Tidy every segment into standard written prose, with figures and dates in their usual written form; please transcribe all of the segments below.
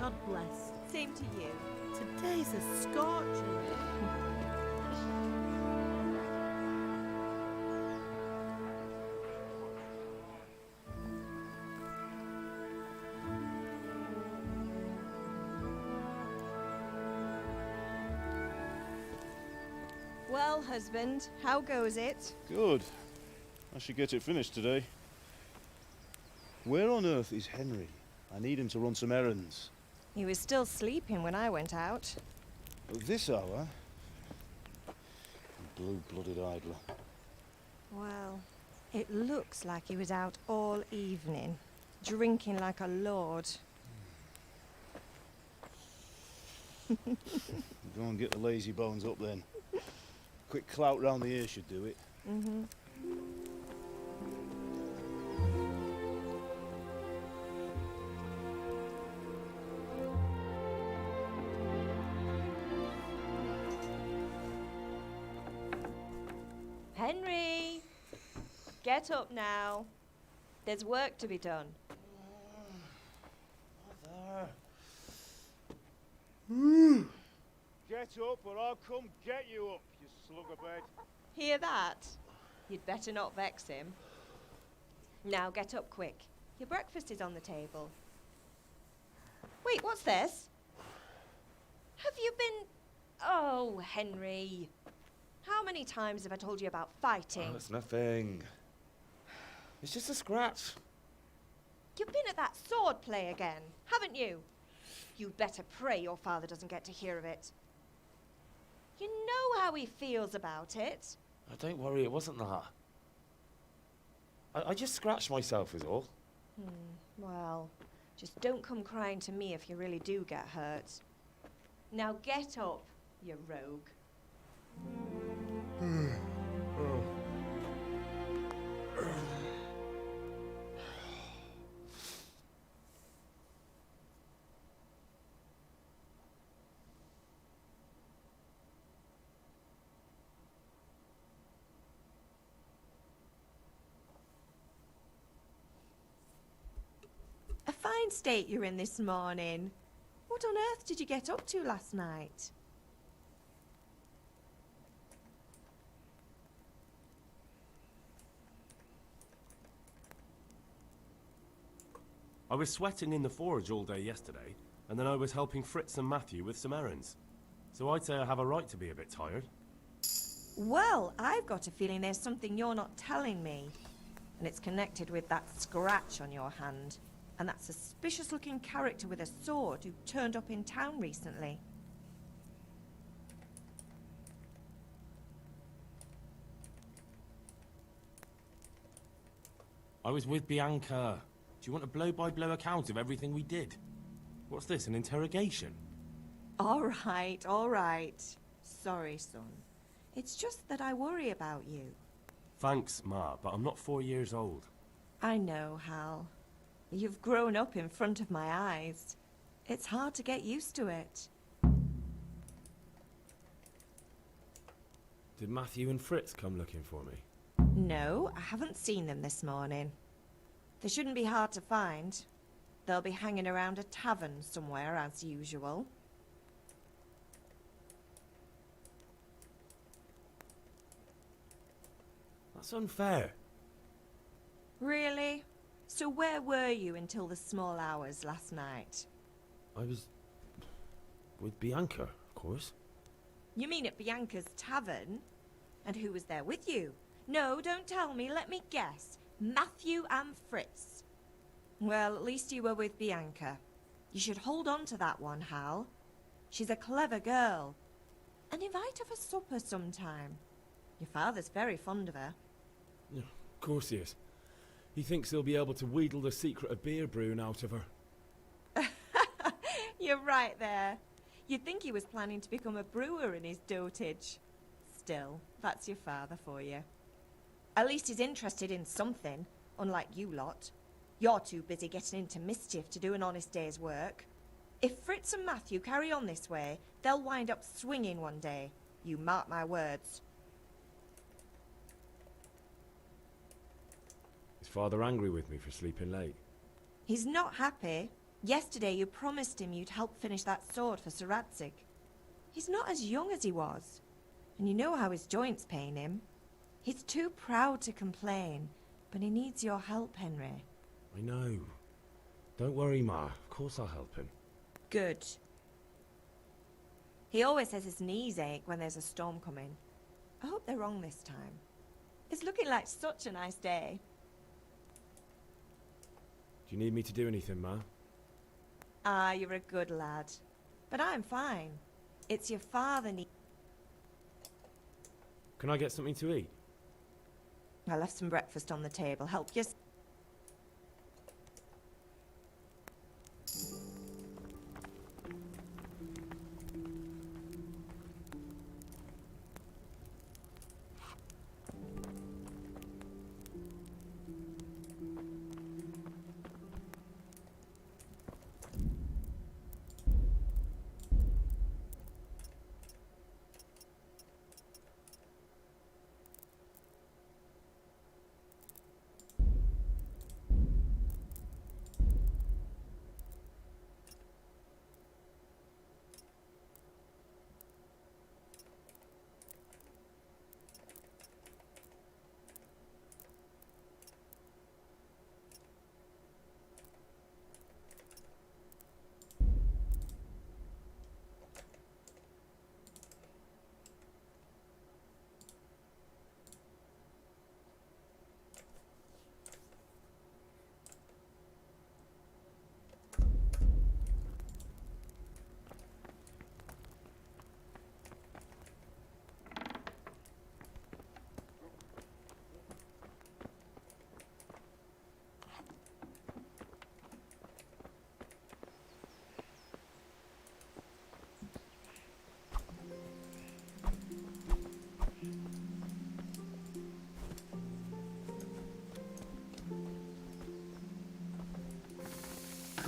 God bless. Same to you. Today's a scorcher. Well, husband, how goes it? Good. I should get it finished today. Where on earth is Henry? I need him to run some errands. He was still sleeping when I went out. At this hour? Blue-blooded idler. Well, it looks like he was out all evening, drinking like a lord. Go and get the lazy bones up then. Quick clout round the ear should do it. Mm-hmm. Henry! Get up now. There's work to be done. Get up or I'll come get you up, you slugabed. Hear that? You'd better not vex him. Now get up quick. Your breakfast is on the table. Wait, what's this? Have you been... Oh, Henry. How many times have I told you about fighting? Oh, it's nothing. It's just a scratch. You've been at that sword play again, haven't you? You'd better pray your father doesn't get to hear of it. You know how he feels about it. Oh, don't worry, it wasn't that. I just scratched myself is all. Well, just don't come crying to me if you really do get hurt. Now get up, you rogue. A fine state you're in this morning. What on earth did you get up to last night? I was sweating in the forge all day yesterday, and then I was helping Fritz and Matthew with some errands. So I'd say I have a right to be a bit tired. Well, I've got a feeling there's something you're not telling me. And it's connected with that scratch on your hand. And that suspicious-looking character with a sword who turned up in town recently. I was with Bianca. Do you want a blow-by-blow account of everything we did? What's this, an interrogation? All right. Sorry, son. It's just that I worry about you. Thanks, Ma, but I'm not 4 years old. I know, Hal. You've grown up in front of my eyes. It's hard to get used to it. Did Matthew and Fritz come looking for me? No, I haven't seen them this morning. They shouldn't be hard to find. They'll be hanging around a tavern somewhere, as usual. That's unfair. Really? So where were you until the small hours last night? I was... with Bianca, of course. You mean at Bianca's tavern? And who was there with you? No, don't tell me, let me guess. Matthew and Fritz. Well, at least you were with Bianca. You should hold on to that one, Hal. She's a clever girl. And invite her for supper sometime. Your father's very fond of her. Yeah, of course he is. He thinks he'll be able to wheedle the secret of beer brewing out of her. You're right there. You'd think he was planning to become a brewer in his dotage. Still, that's your father for you. At least he's interested in something, unlike you lot. You're too busy getting into mischief to do an honest day's work. If Fritz and Matthew carry on this way, they'll wind up swinging one day. You mark my words. Is Father angry with me for sleeping late? He's not happy, Yesterday you promised him you'd help finish that sword for Sir Radzig. He's not as young as he was, and you know how his joints pain him. He's too proud to complain, but he needs your help, Henry. I know. Don't worry, Ma. Of course I'll help him. Good. He always says his knees ache when there's a storm coming. I hope they're wrong this time. It's looking like such a nice day. Do you need me to do anything, Ma? Ah, you're a good lad. But I'm fine. It's your father Can I get something to eat? I left some breakfast on the table. Help you.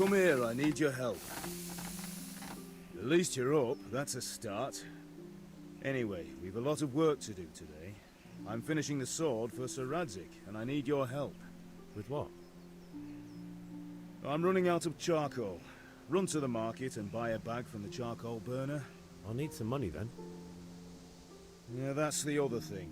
Come here, I need your help. At least you're up, that's a start. Anyway, we've a lot of work to do today. I'm finishing the sword for Sir Radzig, and I need your help. With what? I'm running out of charcoal. Run to the market and buy a bag from the charcoal burner. I'll need some money then. Yeah, that's the other thing.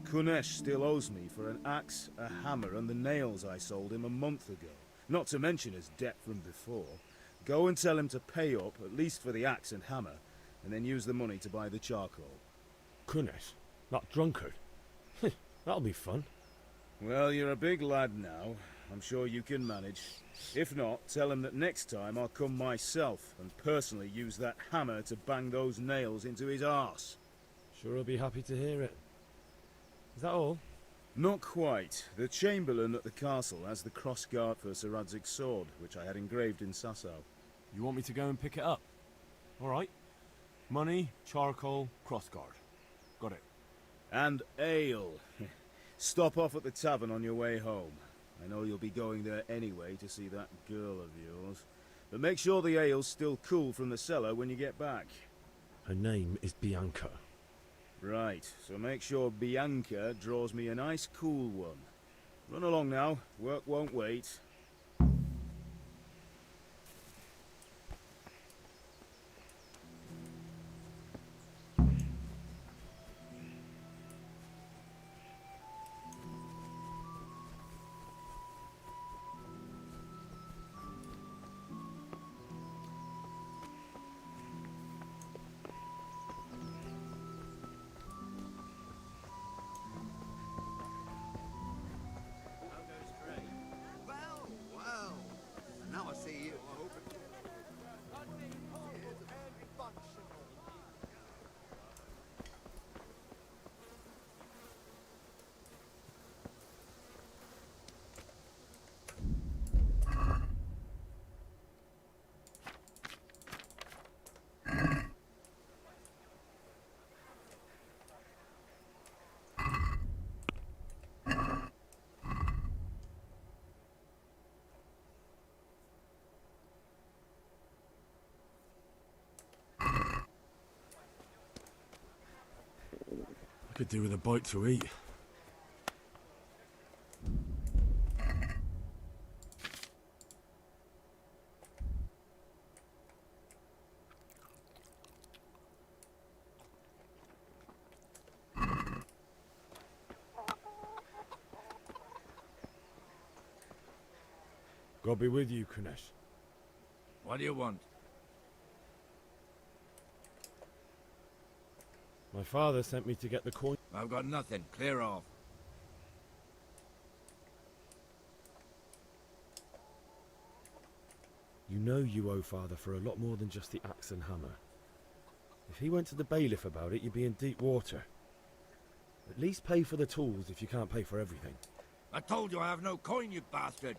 Kunesh still owes me for an axe, a hammer, and the nails I sold him a month ago. Not to mention his debt from before. Go and tell him to pay up, at least for the axe and hammer, and then use the money to buy the charcoal. Kunesh? That drunkard? That'll be fun. Well, you're a big lad now. I'm sure you can manage. If not, tell him that next time I'll come myself and personally use that hammer to bang those nails into his arse. Sure he'll be happy to hear it. Is that all? Not quite. The Chamberlain at the castle has the crossguard for Sir Radzig's sword, which I had engraved in Sasau. You want me to go and pick it up? All right. Money, charcoal, crossguard. Got it. And ale. Stop off at the tavern on your way home. I know you'll be going there anyway to see that girl of yours. But make sure the ale's still cool from the cellar when you get back. Her name is Bianca. Right, so make sure Bianca draws me a nice cool one. Run along now, work won't wait. Now I see you. I could do with a bite to eat. God be with you, Kunesh. What do you want? My father sent me to get the coin. I've got nothing. Clear off. You know you owe father for a lot more than just the axe and hammer. If he went to the bailiff about it, you'd be in deep water. At least pay for the tools if you can't pay for everything. I told you I have no coin, you bastard.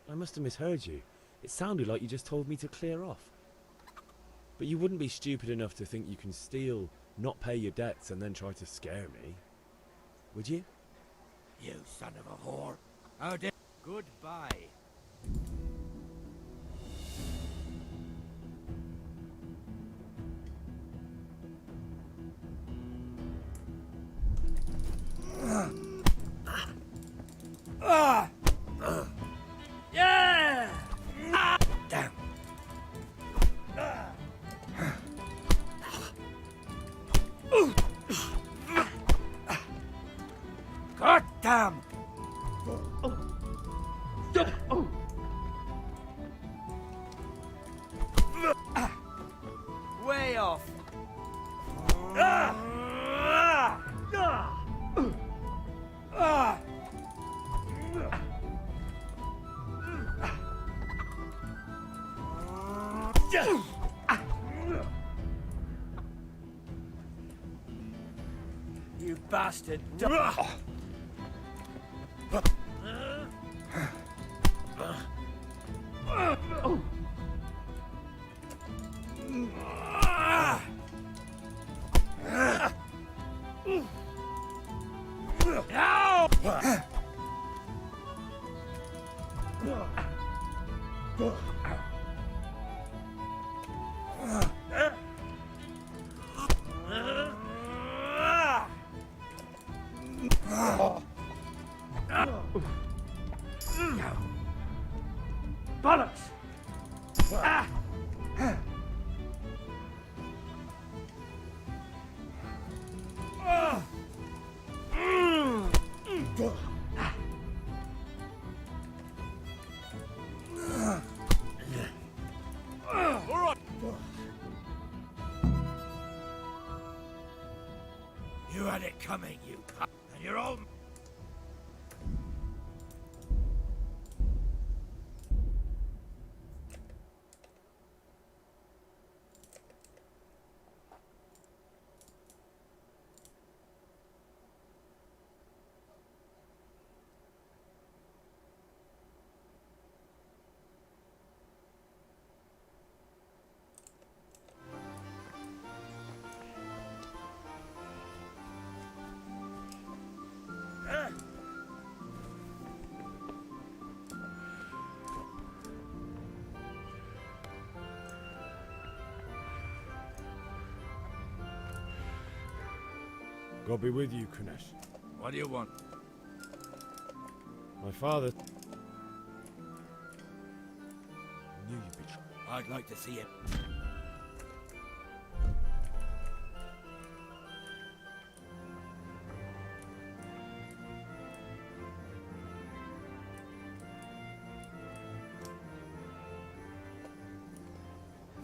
I must have misheard you. It sounded like you just told me to clear off. But you wouldn't be stupid enough to think you can steal, not pay your debts, and then try to scare me. Would you? You son of a whore. How dare... Goodbye. Damn. God damn! Way off. You bastard! Bollocks! You had it coming, you p***, and you're all... God be with you, Kunesh. What do you want? My father... I knew you'd be... I'd like to see it.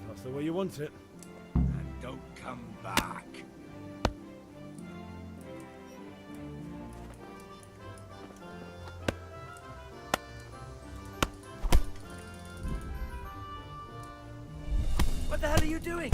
That's the way you want it. And don't come back. What the hell are you doing?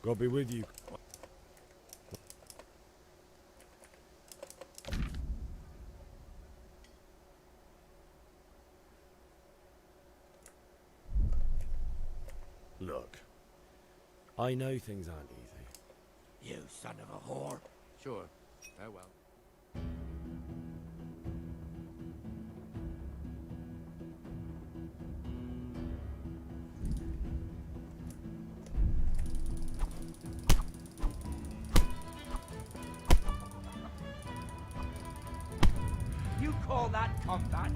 God be with you. Look, I know things aren't easy. You son of a whore. Sure. Oh well. You call that combat?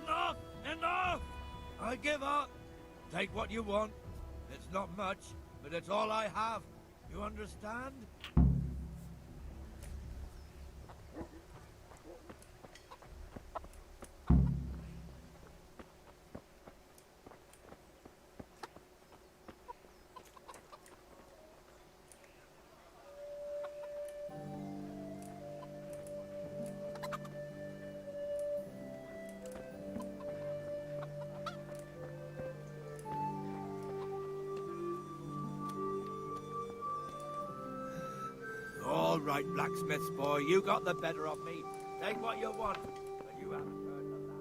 Enough! Enough! I give up. Take what you want. It's not much, but it's all I have. You understand? All right, blacksmith's boy, you got the better of me. Take what you want, but you haven't heard the last.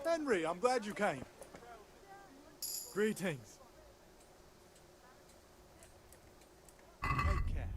Henry, I'm glad you came. Greetings. Take care.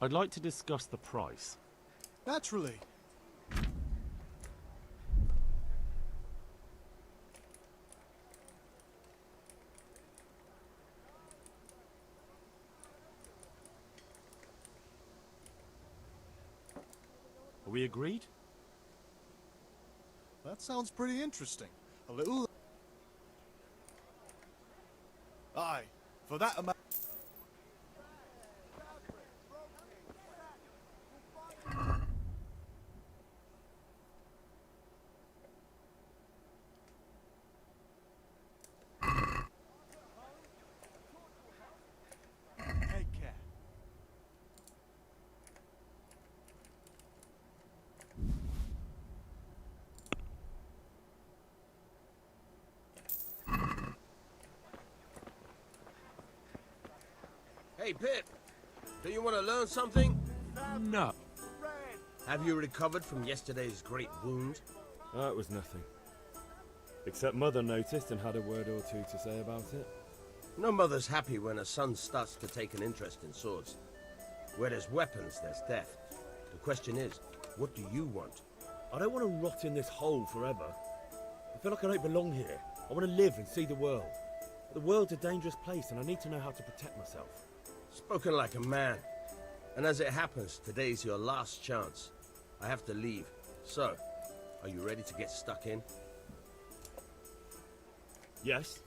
I'd like to discuss the price. Naturally. Are we agreed? That sounds pretty interesting. A little... Aye, for that amount... Take care. Hey, Pip. Do you want to learn something? No. Have you recovered from yesterday's great wound? That was nothing. Except Mother noticed and had a word or two to say about it. No mother's happy when a son starts to take an interest in swords. Where there's weapons, there's death. The question is, what do you want? I don't want to rot in this hole forever. I feel like I don't belong here. I want to live and see the world. But the world's a dangerous place, and I need to know how to protect myself. Spoken like a man. And as it happens, today's your last chance. I have to leave. So, are you ready to get stuck in? Yes?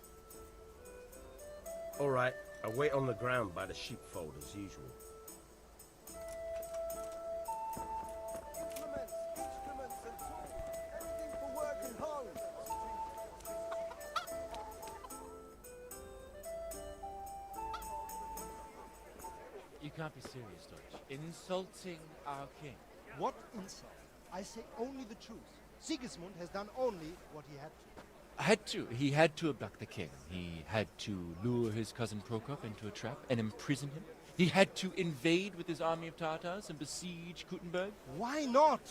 All right, I'll wait on the ground by the sheepfold as usual. Implements, instruments, and tools. Everything for work and home. You can't be serious, Deutsch. Insulting our king. What insult? I say only the truth. Sigismund has done only what he had to. He had to abduct the king. He had to lure his cousin Prokop into a trap and imprison him. He had to invade with his army of Tartars and besiege Kuttenberg. Why not?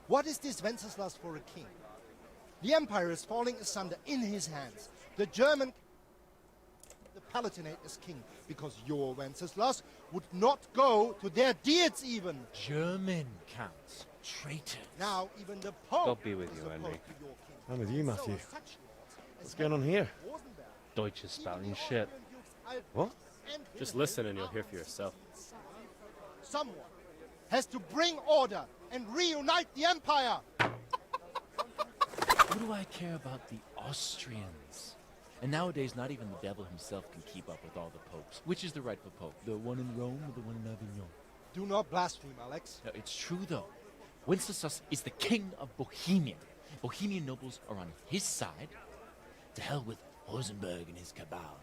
What is this Wenceslas for a king? The empire is falling asunder in his hands. The Palatinate is king, because your Wenceslas would not go to their deeds even. German counts. Traitors. Now even the Pope God be with is you, opposed Henry. to your king. I'm with you, So Matthew. are such lords as What's going on here? Rosenberg, Deutsch is even spouting the shit. Austrian dukes Albrecht What? and Just Wilhelm listen and you'll are hear for yourself. Someone has to bring order and reunite the empire. What do I care about the Austrians? And nowadays, not even the devil himself can keep up with all the popes. Which is the rightful pope? The one in Rome or the one in Avignon? Do not blaspheme, Alex. No, it's true, though. Wenceslas is the king of Bohemia. Bohemian nobles are on his side. To hell with Rosenberg and his cabal.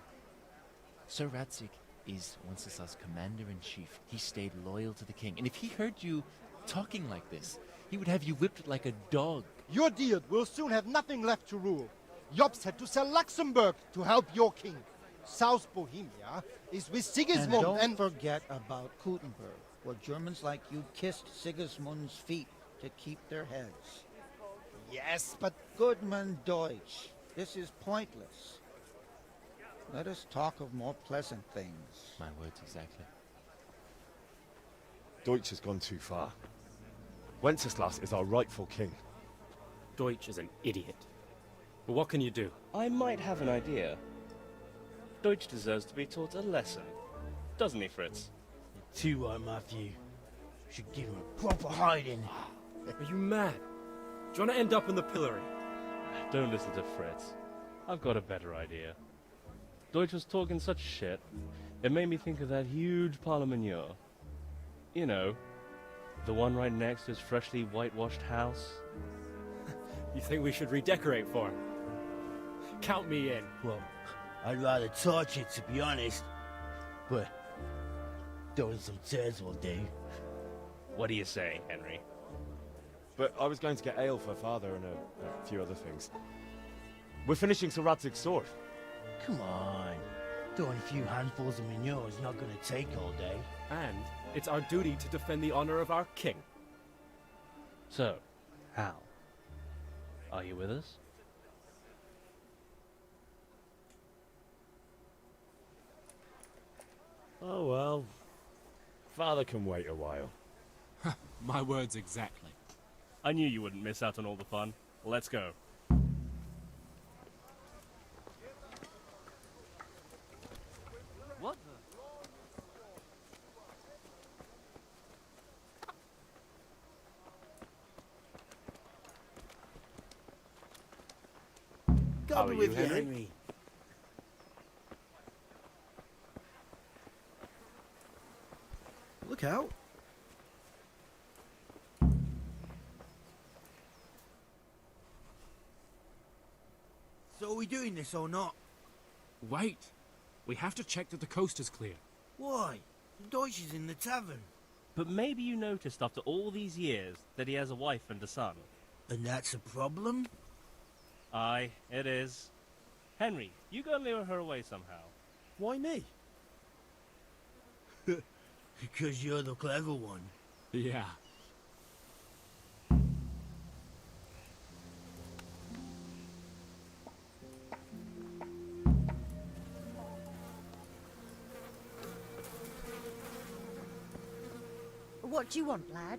Sir Ratzik is Wenceslas' commander-in-chief. He stayed loyal to the king. And if he heard you talking like this, he would have you whipped like a dog. Your Diet will soon have nothing left to rule. Jobst had to sell Luxembourg to help your king. South Bohemia is with Sigismund And don't forget about Kuttenberg, where Germans like you kissed Sigismund's feet to keep their heads. Yes, but Goodman Deutsch, this is pointless. Let us talk of more pleasant things. My words exactly. Deutsch has gone too far. Wenceslas is our rightful king. Deutsch is an idiot. But what can you do? I might have an idea. Deutsch deserves to be taught a lesson. Doesn't he, Fritz? Too right, Matthew. Should give him a proper hiding. Are you mad? Do you want to end up in the pillory? Don't listen to Fritz. I've got a better idea. Deutsch was talking such shit, it made me think of that huge Parlement. You know, the one right next to his freshly whitewashed house. You think we should redecorate for him? Count me in. Well, I'd rather torch it, to be honest. But throwing some tears will do. What are you saying, Henry? But I was going to get ale for father and a few other things. We're finishing Sir Radzig's sword. Come on. Throwing a few handfuls of manure is not going to take all day. And it's our duty to defend the honor of our king. So, Hal, are you with us? Oh well. Father can wait a while. My words exactly. I knew you wouldn't miss out on all the fun. Let's go. What? God How be are with you, you, Henry? Henry. Look out. So are we doing this or not? Wait. We have to check that the coast is clear. Why? Deutsch is in the tavern. But maybe you noticed after all these years that he has a wife and a son. And that's a problem? Aye, it is. Henry, you go and lure her away somehow. Why me? Because you're the clever one. Yeah. What do you want, lad?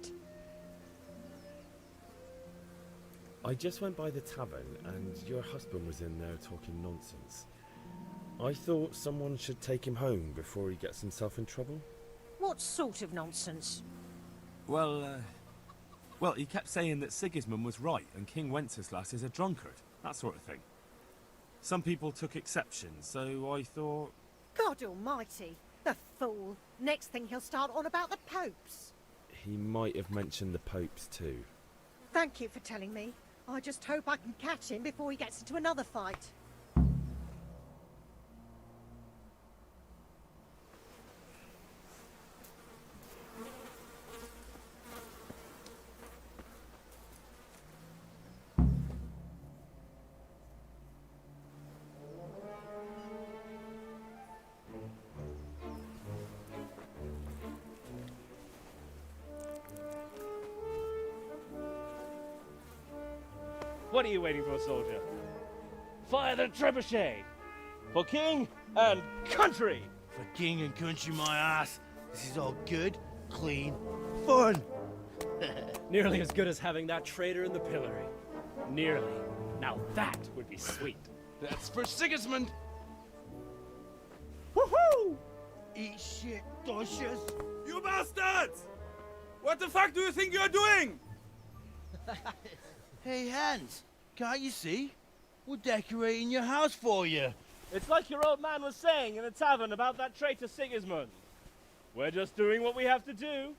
I just went by the tavern and your husband was in there talking nonsense. I thought someone should take him home before he gets himself in trouble. What sort of nonsense? Well, he kept saying that Sigismund was right and King Wenceslas is a drunkard, that sort of thing. Some people took exception, so I thought... God almighty, the fool. Next thing he'll start on about the popes. He might have mentioned the popes too. Thank you for telling me. I just hope I can catch him before he gets into another fight. What are you waiting for, soldier? Fire the trebuchet! For king and country! For king and country, my ass. This is all good, clean, fun. Nearly as good as having that traitor in the pillory. Nearly. Now that would be sweet. That's for Sigismund. Woohoo! Eat shit, doshes. You bastards! What the fuck do you think you're doing? Hey, Hans, can't you see? We're decorating your house for you. It's like your old man was saying in the tavern about that traitor Sigismund. We're just doing what we have to do.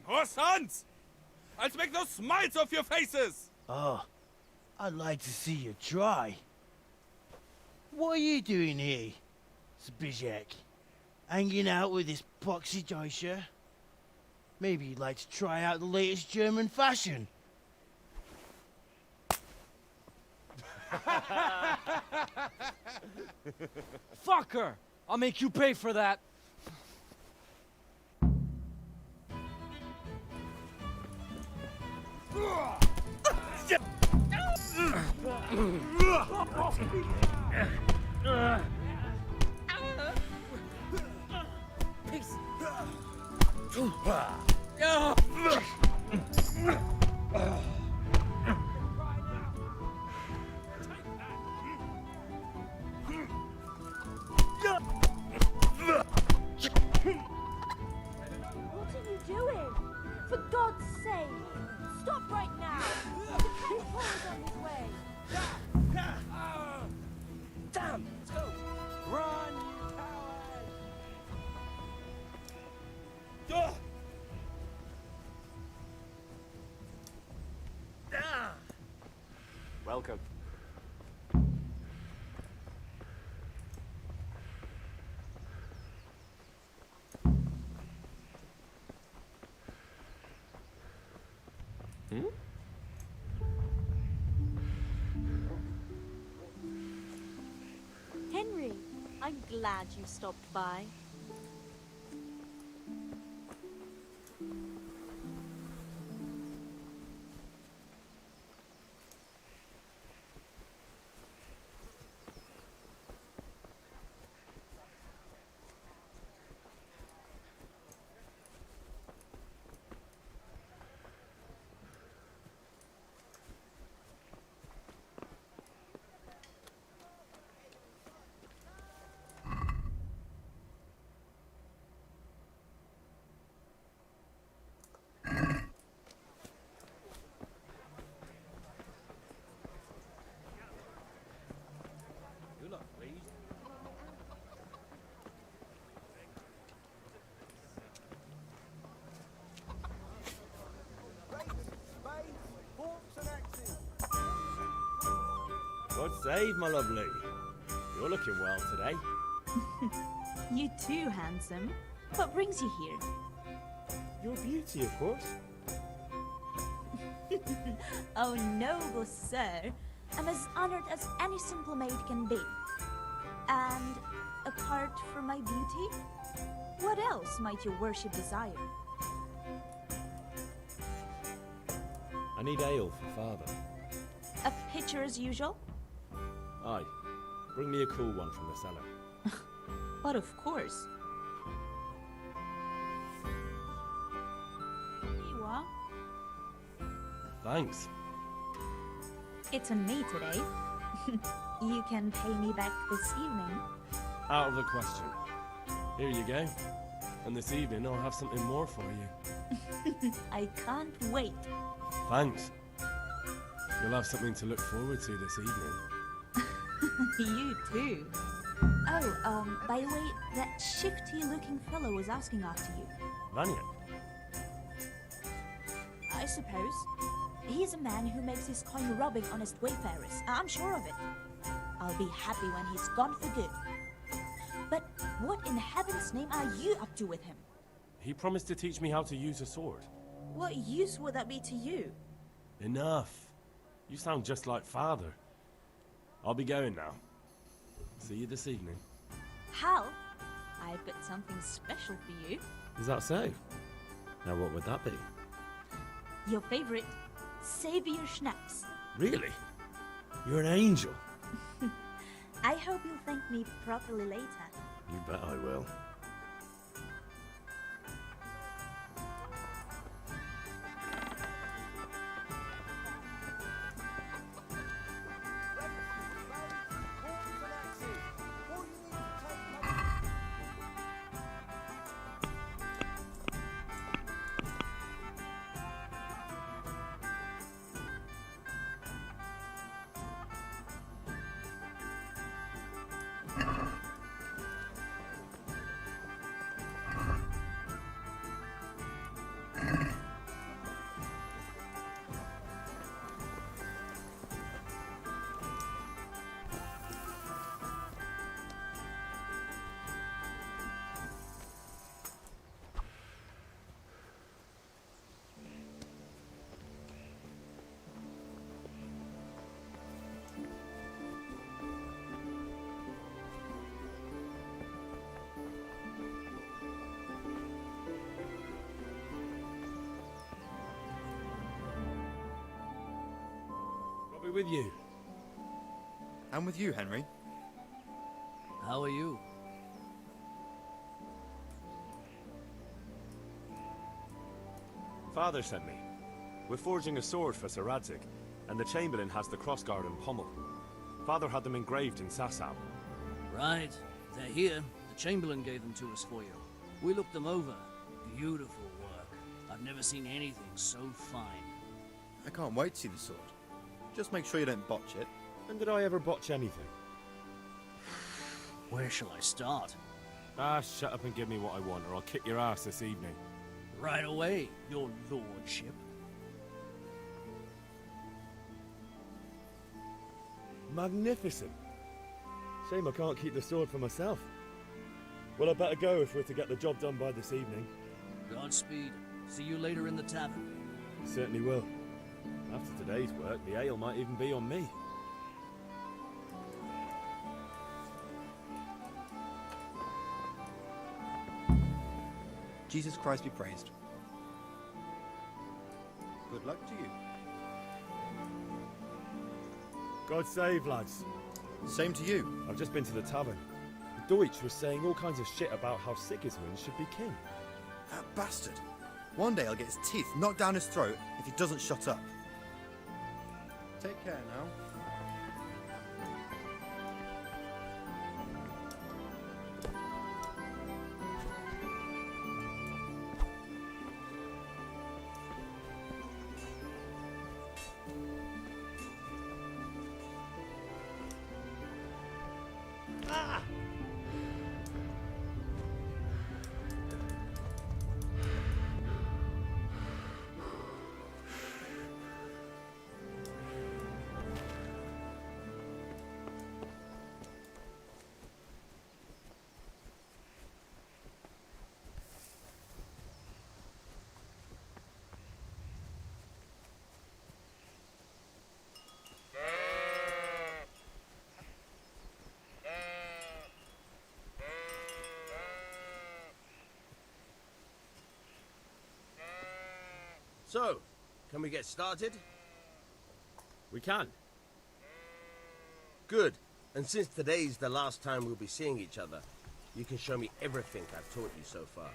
Oh, sons! I'll make those smiles off your faces! Oh, I'd like to see you try. What are you doing here, Zbyszek? Hanging out with this poxy Deutscher? Maybe you'd like to try out the latest German fashion. Fuck her! I'll make you pay for that. Peace. What are you doing? For God's sake, stop right now! The catapult is on his way! Damn! Let's go! Run, you coward! Welcome. Henry, I'm glad you stopped by. God save, my lovely. You're looking well today. You too, handsome. What brings you here? Your beauty, of course. Oh, noble sir. I'm as honored as any simple maid can be. And apart from my beauty, what else might your worship desire? I need ale for father. A pitcher as usual? Aye. Bring me a cool one from the cellar. But of course. Here you are. Thanks. It's on me today. You can pay me back this evening. Out of the question. Here you go. And this evening I'll have something more for you. I can't wait. Thanks. You'll have something to look forward to this evening. You too. Oh, by the way, that shifty-looking fellow was asking after you. Vanya? I suppose. He's a man who makes his coin robbing honest wayfarers. I'm sure of it. I'll be happy when he's gone for good. But what in heaven's name are you up to with him? He promised to teach me how to use a sword. What use would that be to you? Enough. You sound just like Father. I'll be going now. See you this evening. Hal, I've got something special for you. Is that so? Now what would that be? Your favorite, Savior Schnapps. Really? You're an angel. I hope you'll thank me properly later. You bet I will. I'll be with you. I'm with you, Henry. How are you? Father sent me. We're forging a sword for Sir Radzig, and the Chamberlain has the crossguard and pommel. Father had them engraved in Sasau. Right. They're here. The Chamberlain gave them to us for you. We looked them over. Beautiful work. I've never seen anything so fine. I can't wait to see the sword. Just make sure you don't botch it. When did I ever botch anything? Where shall I start? Ah, shut up and give me what I want, or I'll kick your ass this evening. Right away, your lordship. Magnificent. Shame I can't keep the sword for myself. Well, I better go if we're to get the job done by this evening. Godspeed. See you later in the tavern. Certainly will. After today's work, the ale might even be on me. Jesus Christ be praised. Good luck to you. God save, lads. Same to you. I've just been to the tavern. Deutsch was saying all kinds of shit about how Sigismund should be king. That bastard. One day I'll get his teeth knocked down his throat if he doesn't shut up. Take care now. So, can we get started? We can. Good. And since today's the last time we'll be seeing each other, you can show me everything I've taught you so far.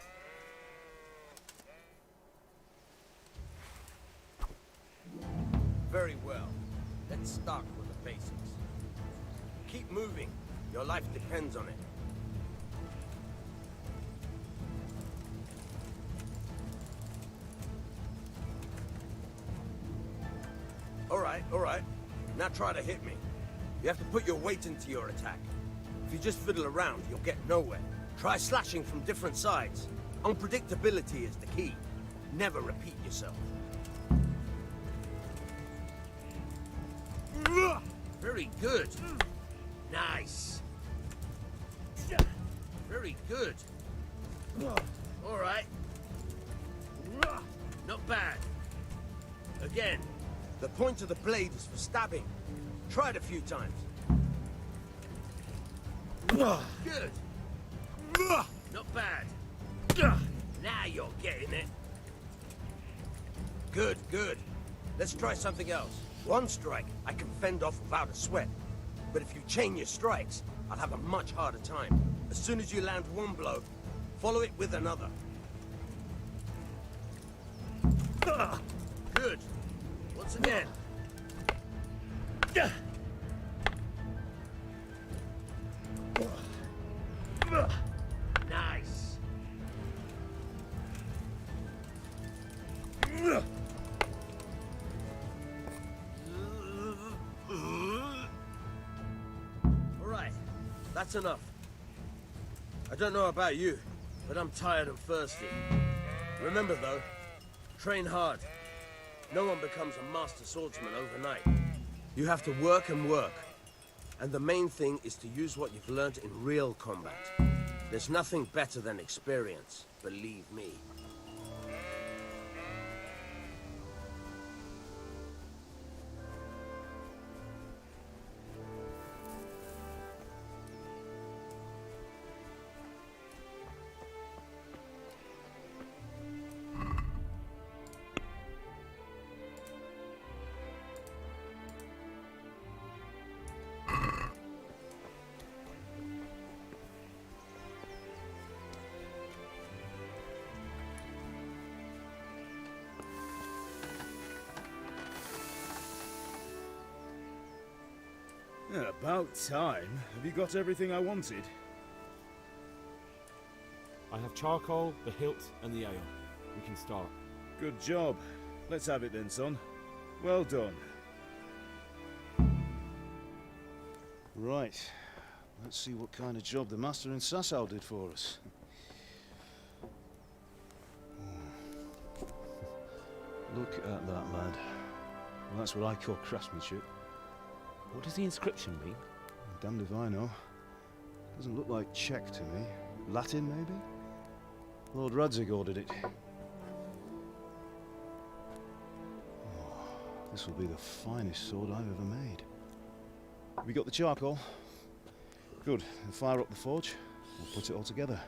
Very well. Let's start with the basics. Keep moving. Your life depends on it. All right. Now try to hit me. You have to put your weight into your attack. If you just fiddle around, you'll get nowhere. Try slashing from different sides. Unpredictability is the key. Never repeat yourself. Very good. Nice. Very good. All right. Not bad. Again. The point of the blade is for stabbing. Try it a few times. Good. Not bad. Now you're getting it. Good, good. Let's try something else. One strike, I can fend off without a sweat. But if you chain your strikes, I'll have a much harder time. As soon as you land one blow, follow it with another. Good. Once again. Nice. All right, that's enough. I don't know about you, but I'm tired and thirsty. Remember though, train hard. No one becomes a master swordsman overnight. You have to work and work. And the main thing is to use what you've learned in real combat. There's nothing better than experience, believe me. Yeah, about time. Have you got everything I wanted? I have charcoal, the hilt, and the ale. We can start. Good job. Let's have it then, son. Well done. Right. Let's see what kind of job the master in Sasau did for us. Look at that, lad. Well, that's what I call craftsmanship. What does the inscription mean? Damned if I know. Doesn't look like Czech to me. Latin, maybe? Lord Radzig ordered it. Oh, this will be the finest sword I've ever made. Have you got the charcoal? Good. Then fire up the forge. We'll put it all together.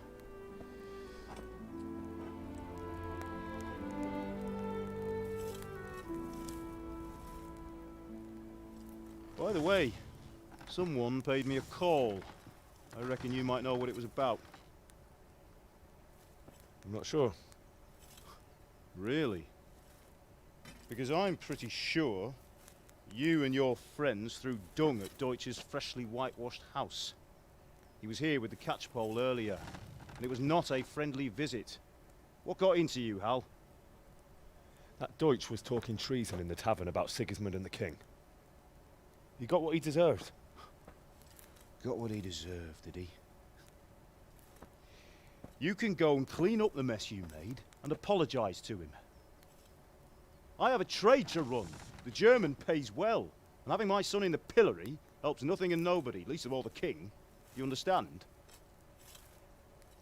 By the way, someone paid me a call. I reckon you might know what it was about. I'm not sure. Really? Because I'm pretty sure you and your friends threw dung at Deutsch's freshly whitewashed house. He was here with the catchpole earlier, and it was not a friendly visit. What got into you, Hal? That Deutsch was talking treason in the tavern about Sigismund and the king. He got what he deserved. Got what he deserved, did he? You can go and clean up the mess you made and apologise to him. I have a trade to run. The German pays well, and having my son in the pillory helps nothing and nobody, least of all the king. You understand?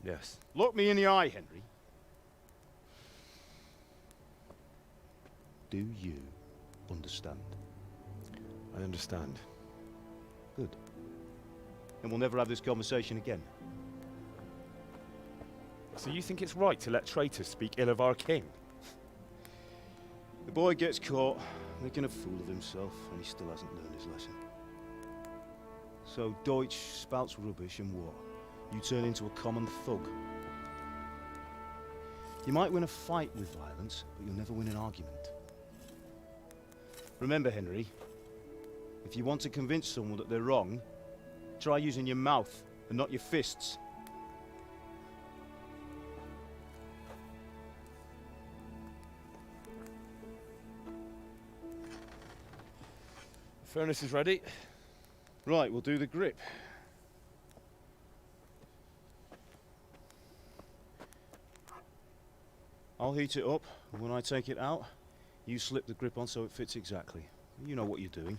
Yes. Look me in the eye, Henry. Do you understand? I understand. Good. And we'll never have this conversation again. So you think it's right to let traitors speak ill of our king? The boy gets caught, making a fool of himself, and he still hasn't learned his lesson. So Deutsch spouts rubbish, and what? You turn into a common thug. You might win a fight with violence, but you'll never win an argument. Remember, Henry, If you want to convince someone that they're wrong, try using your mouth and not your fists. The furnace is ready. Right, we'll do the grip. I'll heat it up, and when I take it out, you slip the grip on so it fits exactly. You know what you're doing.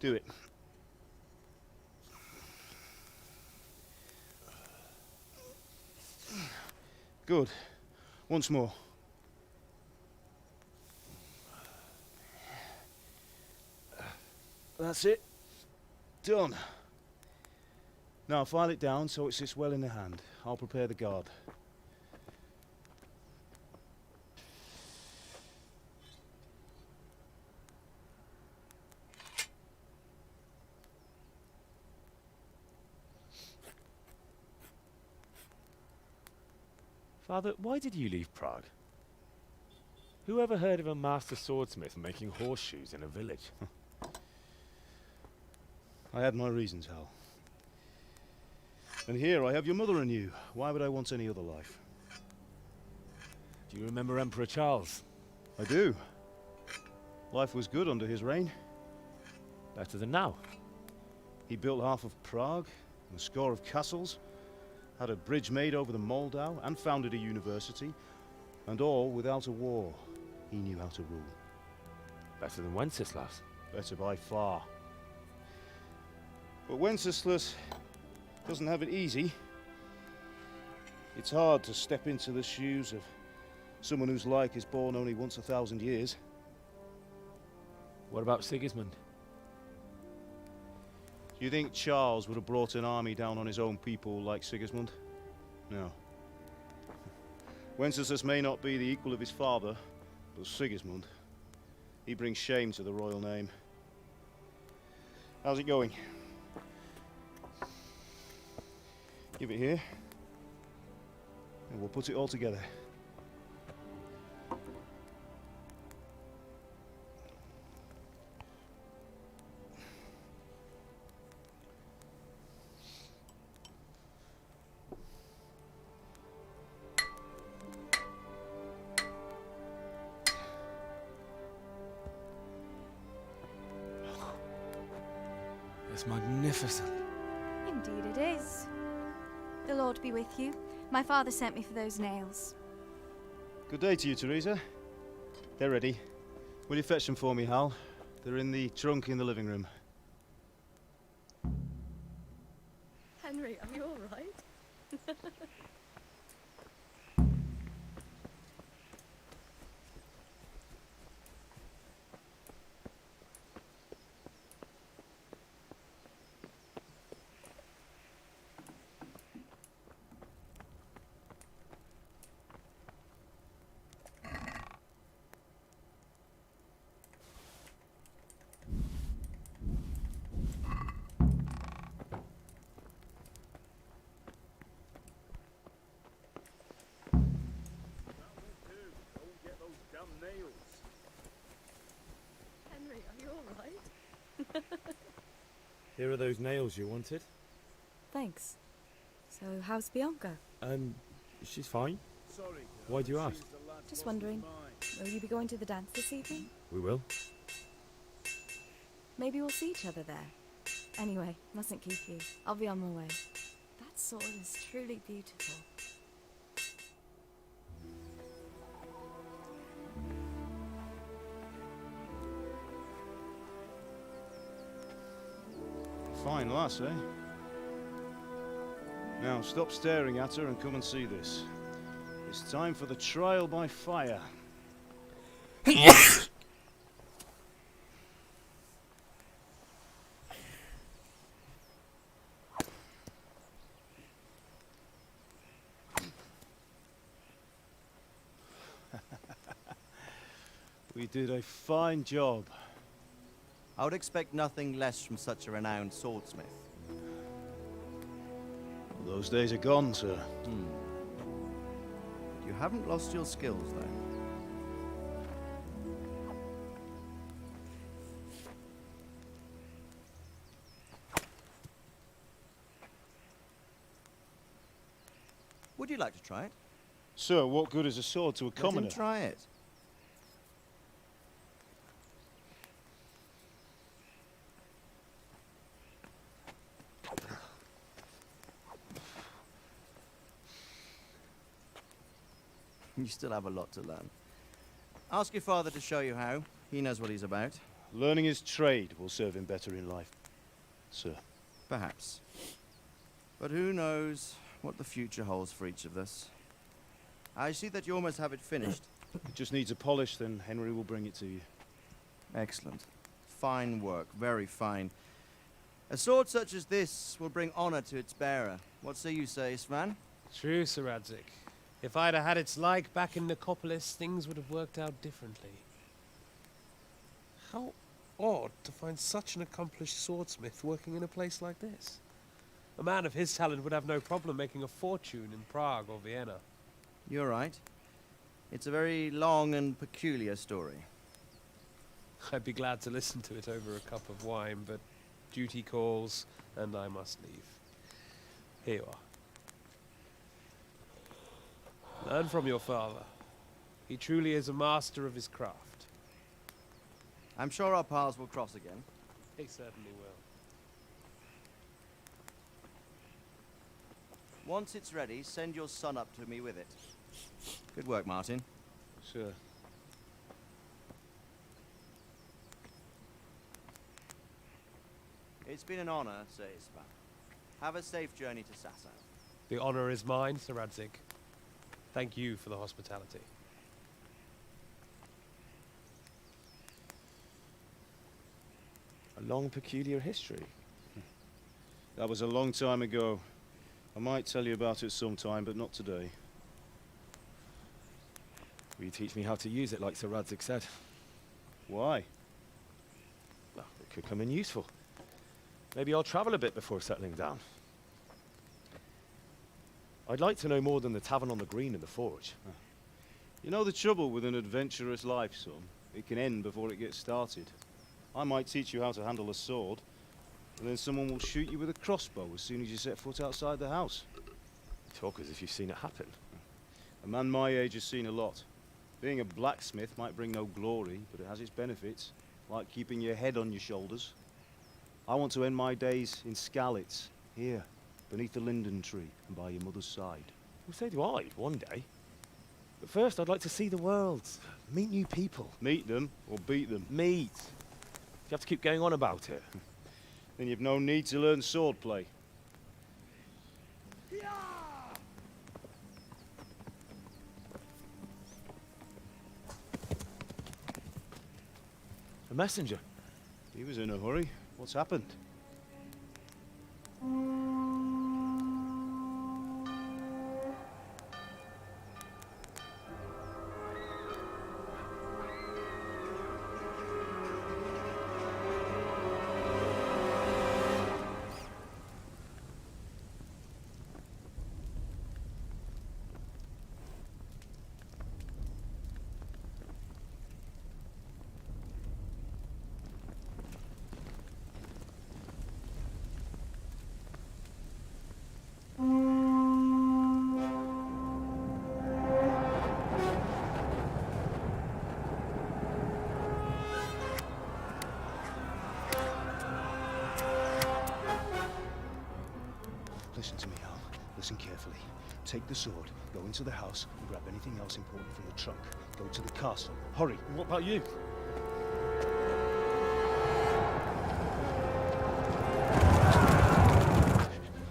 Do it. Good. Once more. That's it. Done. Now file it down so it sits well in the hand. I'll prepare the guard. Father, why did you leave Prague? Who ever heard of a master swordsmith making horseshoes in a village? I had my reasons, Hal. And here I have your mother and you. Why would I want any other life? Do you remember Emperor Charles? I do. Life was good under his reign. Better than now. He built half of Prague, and a score of castles, had a bridge made over the Moldau, and founded a university, and all without a war. He knew how to rule. Better than Wenceslas. Better by far. But Wenceslas doesn't have it easy. It's hard to step into the shoes of someone whose like is born only once 1,000 years. What about Sigismund? Do you think Charles would have brought an army down on his own people like Sigismund? No. Wenceslas may not be the equal of his father, but Sigismund, he brings shame to the royal name. How's it going? Give it here, and we'll put it all together. It's magnificent. Indeed it is. The Lord be with you. My father sent me for those nails. Good day to you, Teresa. They're ready. Will you fetch them for me, Hal? They're in the trunk in the living room. Henry, are you all right? Henry, are you all right? Here are those nails you wanted. Thanks. So, how's Bianca? She's fine. Sorry. Why do you ask? Just wondering, will you be going to the dance this evening? We will. Maybe we'll see each other there. Anyway, mustn't keep you. I'll be on my way. That sword is truly beautiful. Fine lass, eh? Now stop staring at her and come and see this. It's time for the trial by fire. We did a fine job. I would expect nothing less from such a renowned swordsmith. those days are gone, sir. You haven't lost your skills, though. Would you like to try it? Sir, what good is a sword to a Let him commoner? try it. You still have a lot to learn. Ask your father to show you how. He knows what he's about. Learning his trade will serve him better in life, sir. Perhaps. But who knows what the future holds for each of us. I see that you almost have it finished. It just needs a polish, then Henry will bring it to you. Excellent. Fine work, very fine. A sword such as this will bring honor to its bearer. What say you, Svan? True, Sir Radzig. If I'd have had its like back in Nicopolis, things would have worked out differently. How odd to find such an accomplished swordsmith working in a place like this. A man of his talent would have no problem making a fortune in Prague or Vienna. You're right. It's a very long and peculiar story. I'd be glad to listen to it over a cup of wine, but duty calls, and I must leave. Here you are. Learn from your father. He truly is a master of his craft. I'm sure our paths will cross again. He certainly will. Once it's ready, send your son up to me with it. Good work, Martin. Sure. It's been an honor, Sir Isvan. Have a safe journey to Sasau. The honor is mine, Sir Radzig. Thank you for the hospitality. A long, peculiar history. That was a long time ago. I might tell you about it sometime, but not today. Will you teach me how to use it, like Sir Radzig said? Why? Well, it could come in useful. Maybe I'll travel a bit before settling down. I'd like to know more than the tavern on the green and the forge. You know the trouble with an adventurous life, son? It can end before it gets started. I might teach you how to handle a sword, and then someone will shoot you with a crossbow as soon as you set foot outside the house. You talk as if you've seen it happen. A man my age has seen a lot. Being a blacksmith might bring no glory, but it has its benefits, like keeping your head on your shoulders. I want to end my days in Skalitz, here, beneath the linden tree and by your mother's side. Well, so do I, one day. But first, I'd like to see the world, meet new people. Meet them, or beat them? Meet. You have to keep going on about it. Then you've no need to learn swordplay. A messenger. He was in a hurry. What's happened? Listen to me, Hal. Listen carefully. Take the sword, go into the house, and grab anything else important from the trunk. Go to the castle. Hurry. What about you?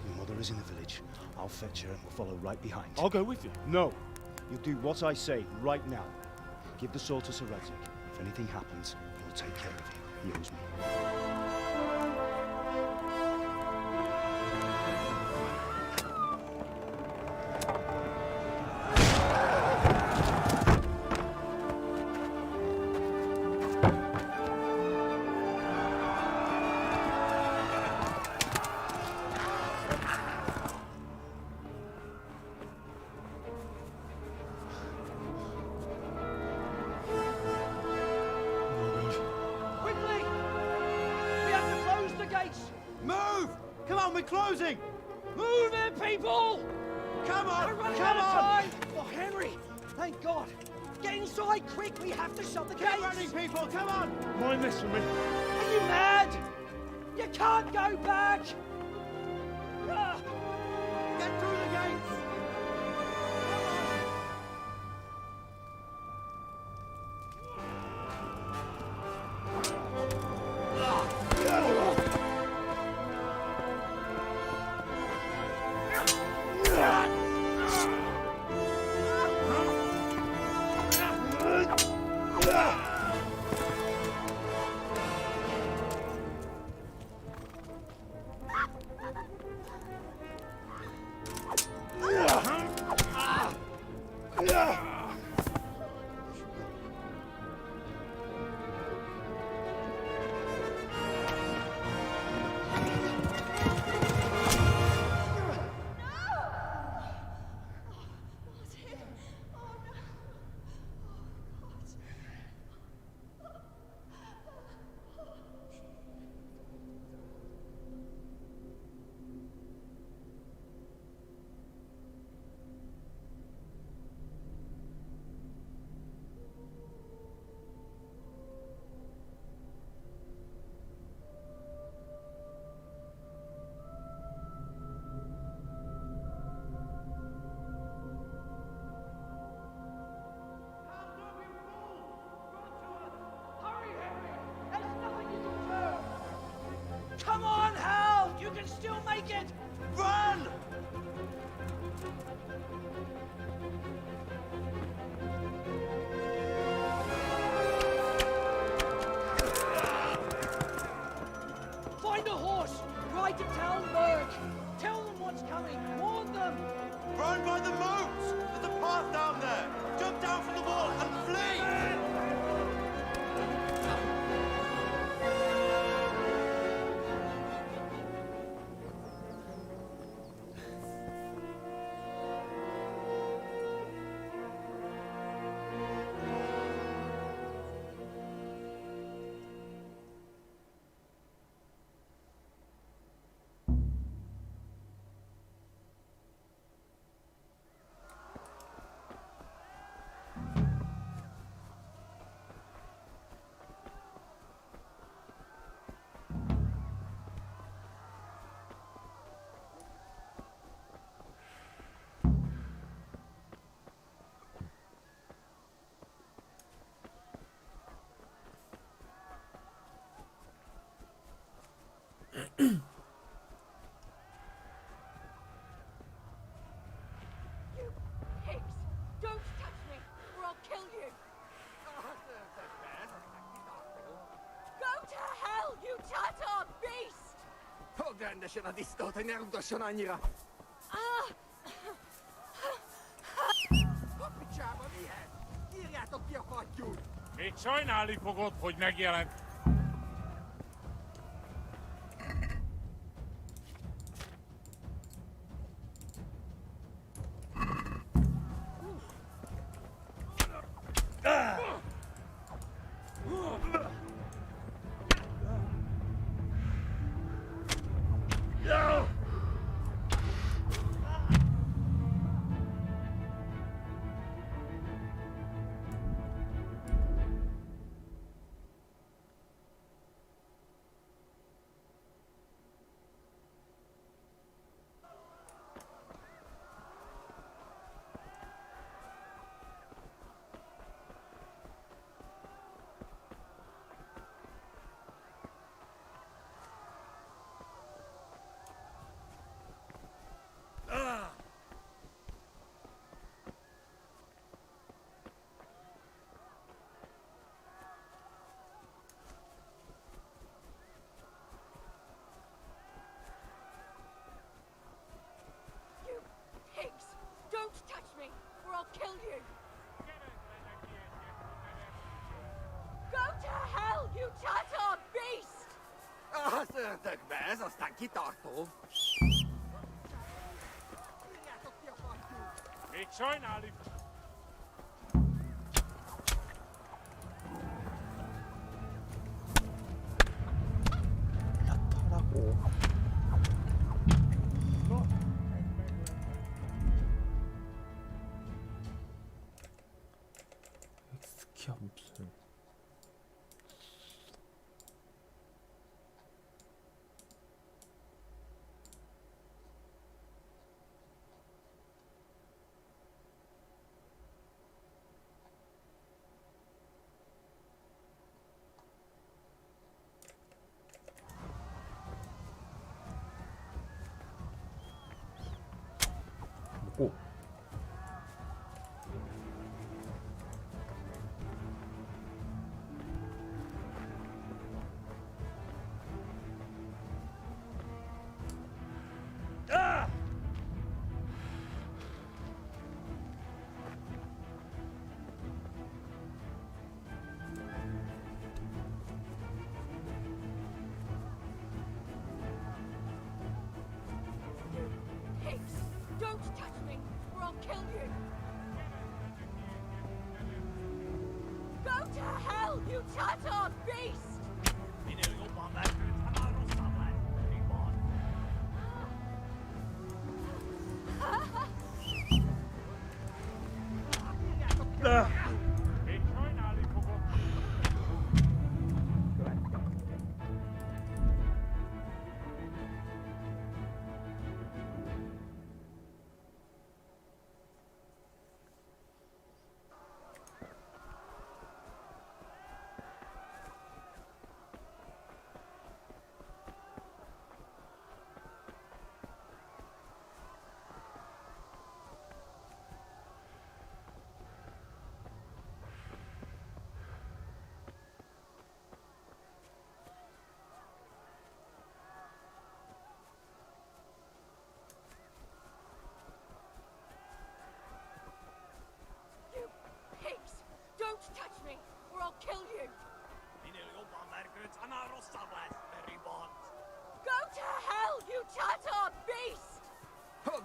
Your mother is in the village. I'll fetch her and we'll follow right behind. I'll go with you. No. You'll do what I say right now. Give the sword to Sir Radzig. If anything happens, he'll take care of you. He owes me. Come on, we're closing! Move it, people! Come on! We're running Come out of on! time! Oh, Henry! Thank God! Get inside, quick! We have to shut the gates! Get running, people! Come on! Mind this for me. Are you mad? You can't go back! Ah! Get through the gates! Come on, Hal! You can still make it! Run! Find a horse! Ride to Talmberg! Tell them what's coming! Warn them! Run by the moat! There's a path down there! Jump down from the wall and flee! Don't touch me, or I'll kill you! Go to hell, you Tatar beast! Még sajnálni fogod, hogy megjelent. Don't touch me, or I'll kill you! Go to hell, you Tatar beast! Ez aztán kitartó. Még sajnálni.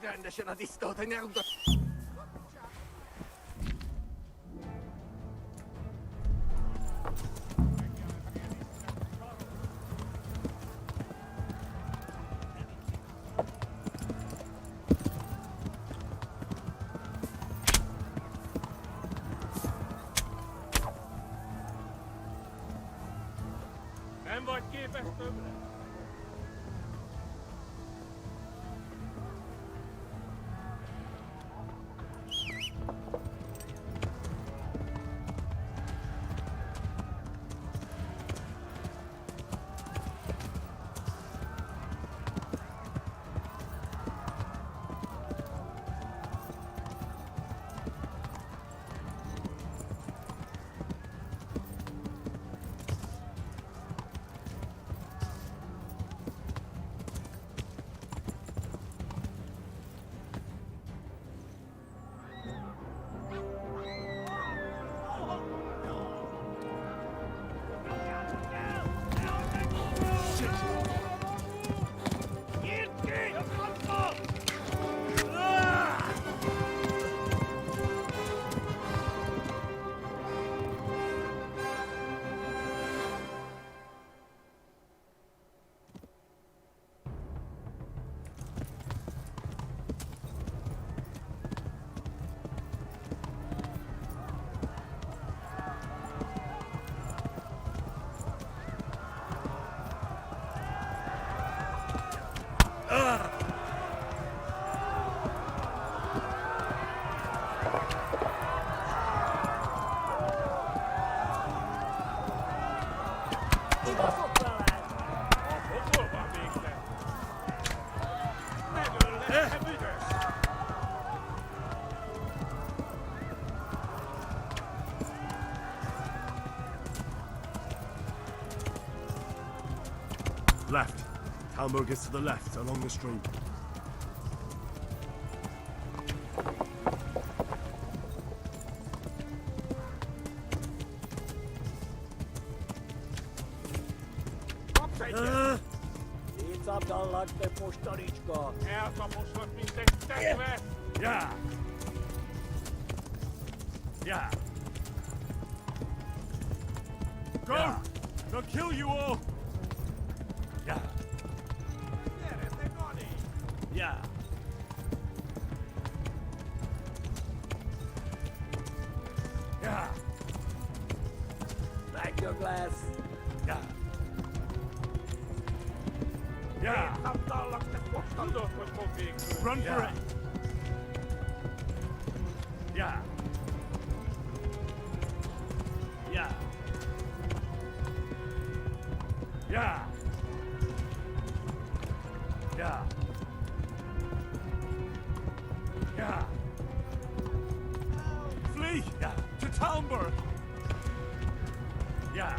Grande scena di sto tenendo. Nem vagy képes többre? Left. Talmud is to the left, along the stream. Itt Abdallah, te postaricska! Eltaposnak, mint egy tekve! Yeah! Yeah! Go! Yeah. They'll kill you all! Yeah! Yeah! Yeah! Back your glass! Yeah! Yeah! Itt Abdallah, te postaricska! Tudod, hogy fog végül! Run for it! Yeah! Yeah! Yeah! Yeah! Yeah! Flee! Yeah! To Talmberg! Yeah!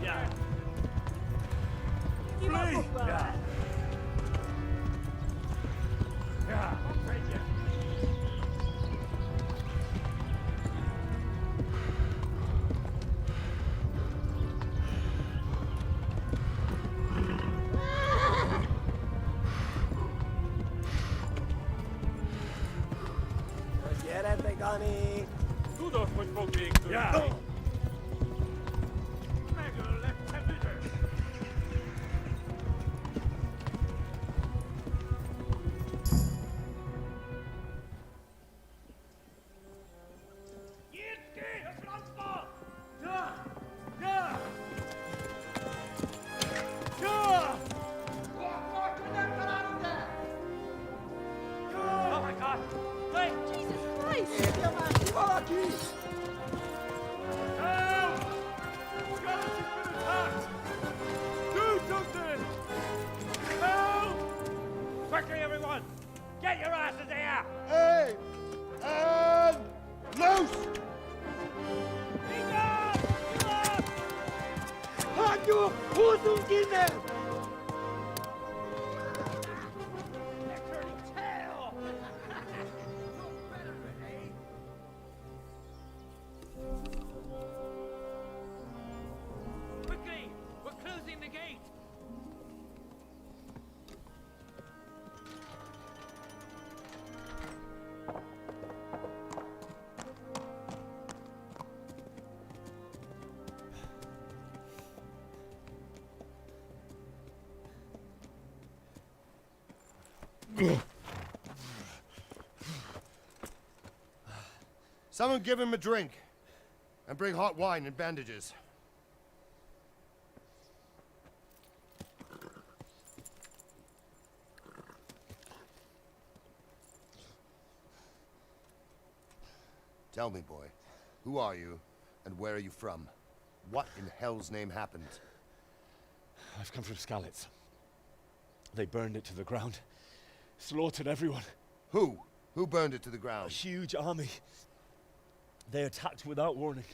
Yeah! Flee! Yeah! Yeah! Gyere, Gani! Tudod, hogy fog végül! Yeah! Megöllek, te büdös! Nyitd ki a francba! Yeah! Yeah! Yeah! Oh my God! Wait! Jesus Christ! Valaki! Help! Scarlett's been attacked! Do something! Help! Quickly, everyone! Get your asses here! Hey! And loose! Hagyjuk! Húzzunk innen! Quickly! We're closing the gate! Someone give him a drink. And bring hot wine and bandages. Tell me, boy, who are you, and where are you from? What in hell's name happened? I've come from Skalitz. They burned it to the ground. Slaughtered everyone. Who? Who burned it to the ground? A huge army. They attacked without warning.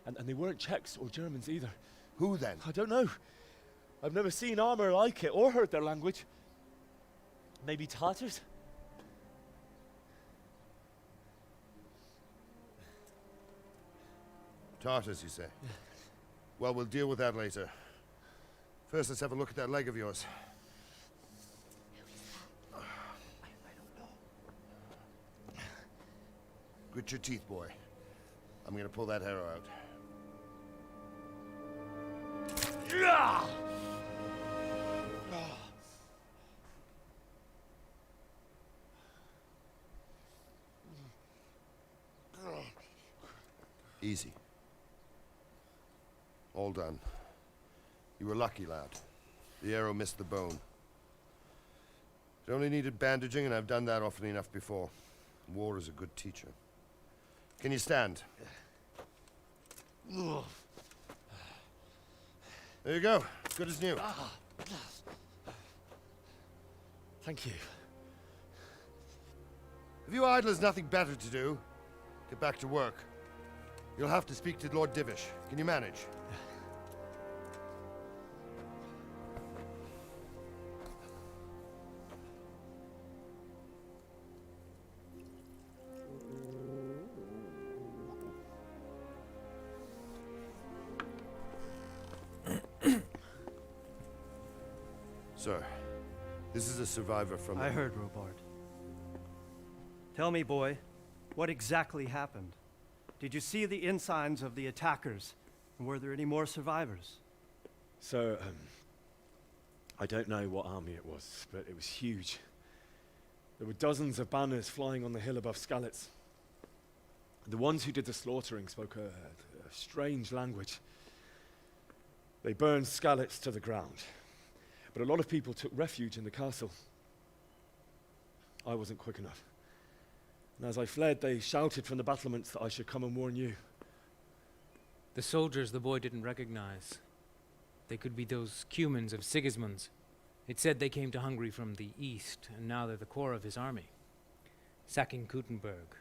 And they weren't Czechs or Germans either. Who then? I don't know. I've never seen armor like it or heard their language. Maybe Tartars? Tartars, you say? Well, we'll deal with that later. First, let's have a look at that leg of yours. Grit your teeth, boy. I'm gonna pull that arrow out. Easy. All done. You were lucky, lad. The arrow missed the bone. It only needed bandaging, and I've done that often enough before. War is a good teacher. Can you stand? There you go. Good as new. Thank you. If you idlers nothing better to do, get back to work. You'll have to speak to Lord Divish. Can you manage? Sir, this is a survivor from... I heard, Robard. Tell me, boy, what exactly happened? Did you see the ensigns of the attackers? And were there any more survivors? So, I don't know what army it was, but it was huge. There were dozens of banners flying on the hill above Skalitz. The ones who did the slaughtering spoke a strange language. They burned Skalitz to the ground. But a lot of people took refuge in the castle. I wasn't quick enough. And as I fled, they shouted from the battlements that I should come and warn you. The soldiers the boy didn't recognize. They could be those Cumans of Sigismund's. It said they came to Hungary from the east, and now they're the core of his army. Sacking Kuttenberg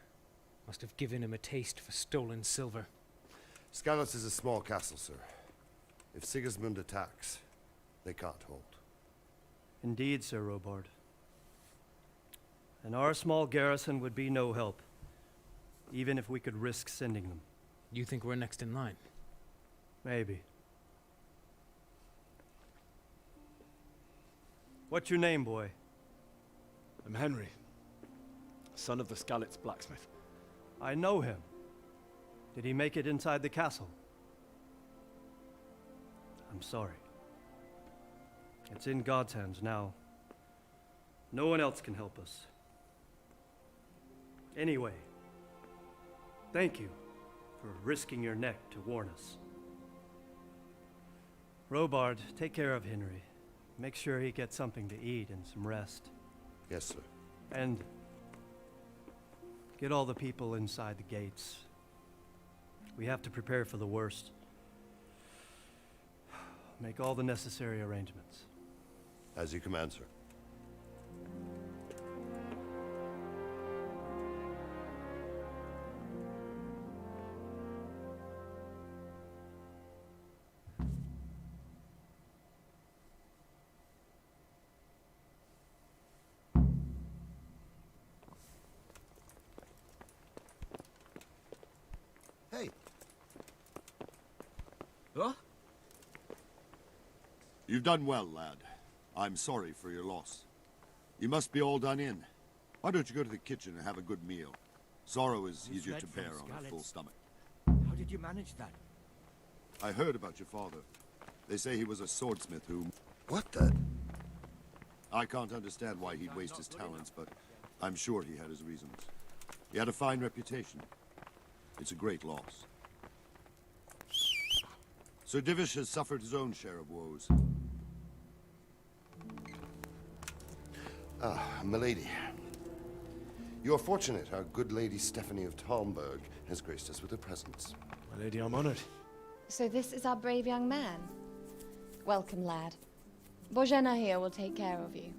must have given him a taste for stolen silver. Skalitz is a small castle, sir. If Sigismund attacks, they can't hold. Indeed, Sir Robard. And our small garrison would be no help, even if we could risk sending them. You think we're next in line? Maybe. What's your name, boy? I'm Henry, son of the Skalitz blacksmith. I know him. Did he make it inside the castle? I'm sorry. It's in God's hands now. No one else can help us. Anyway, thank you for risking your neck to warn us. Robard, take care of Henry. Make sure he gets something to eat and some rest. Yes, sir. And get all the people inside the gates. We have to prepare for the worst. Make all the necessary arrangements. As you command, sir. Hey. Huh? You've done well, lad. I'm sorry for your loss. You must be all done in. Why don't you go to the kitchen and have a good meal? Sorrow is You easier fled to from bear on a Skalitz. full stomach. How did you manage that? I heard about your father. They say he was a swordsmith who... What the... I can't understand why he'd waste his talents, but I'm sure he had his reasons. He had a fine reputation. It's a great loss. Sir Divish has suffered his own share of woes. Ah, milady. You are fortunate our good lady Stephanie of Talmberg has graced us with her presence. My lady, I'm honored. So this is our brave young man. Welcome, lad. Bojena here will take care of you.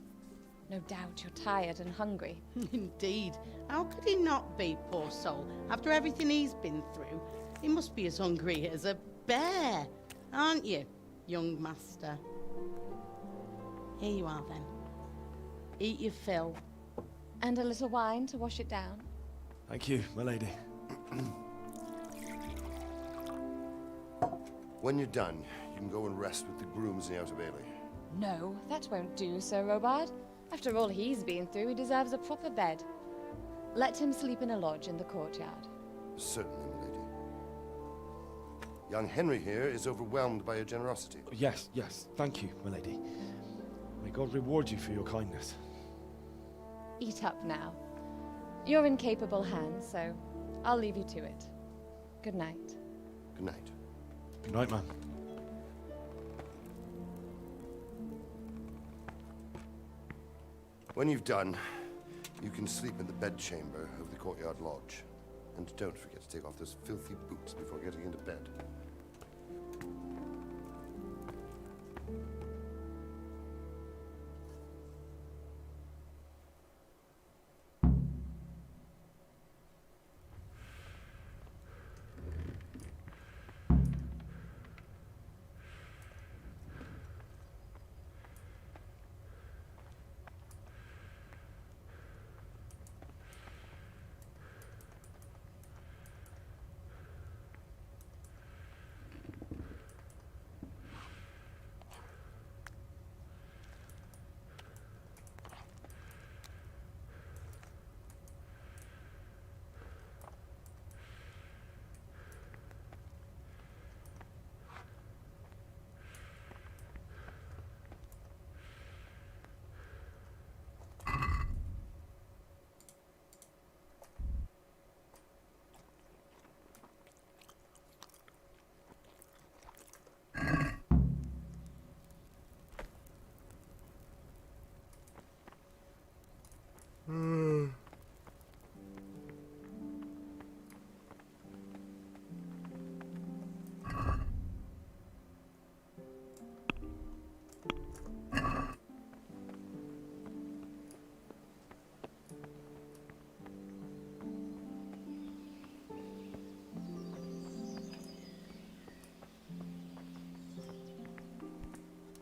No doubt you're tired and hungry. Indeed. How could he not be, poor soul? After everything he's been through, he must be as hungry as a bear, aren't you, young master? Here you are, then. Eat your fill. And a little wine to wash it down. Thank you, my lady. When you're done, you can go and rest with the grooms in the Outer Bailey. No, that won't do, Sir Robard. After all he's been through, he deserves a proper bed. Let him sleep in a lodge in the courtyard. Certainly, milady. Young Henry here is overwhelmed by your generosity. Yes, yes. Thank you, my lady. May God reward you for your kindness. Eat up now. You're in capable hands, so I'll leave you to it. Good night. Good night. Good night, ma'am. When you've done, you can sleep in the bedchamber of the courtyard lodge. And don't forget to take off those filthy boots before getting into bed.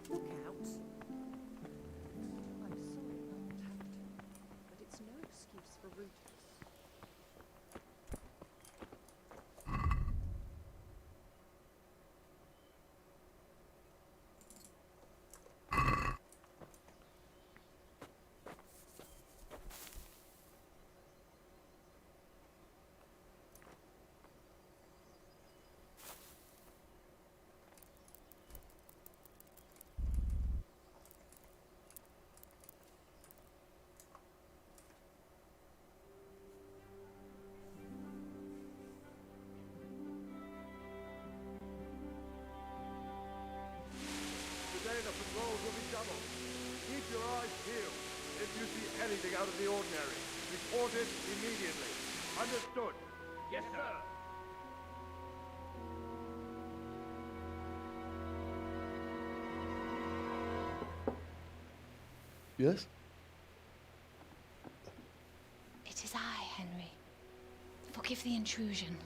Look out. I'm sorry about what happened, but it's no excuse for rudeness. Today the patrols will be doubled. Keep your eyes peeled. If you see anything out of the ordinary, report it immediately. Understood? Yes, sir. Yes? It is I, Henry. Forgive the intrusion.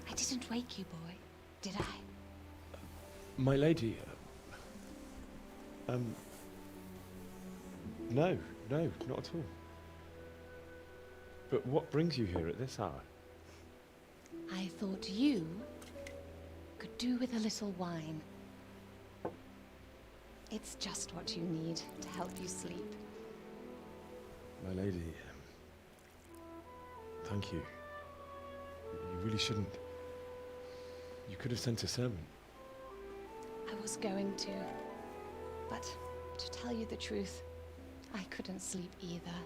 I didn't wake you, boy, did I? My lady, no, not at all. But what brings you here at this hour? I thought you could do with a little wine. It's just what you need to help you sleep. My lady, thank you. You really shouldn't. You could have sent a servant. I was going to, but To tell you the truth, I couldn't sleep either.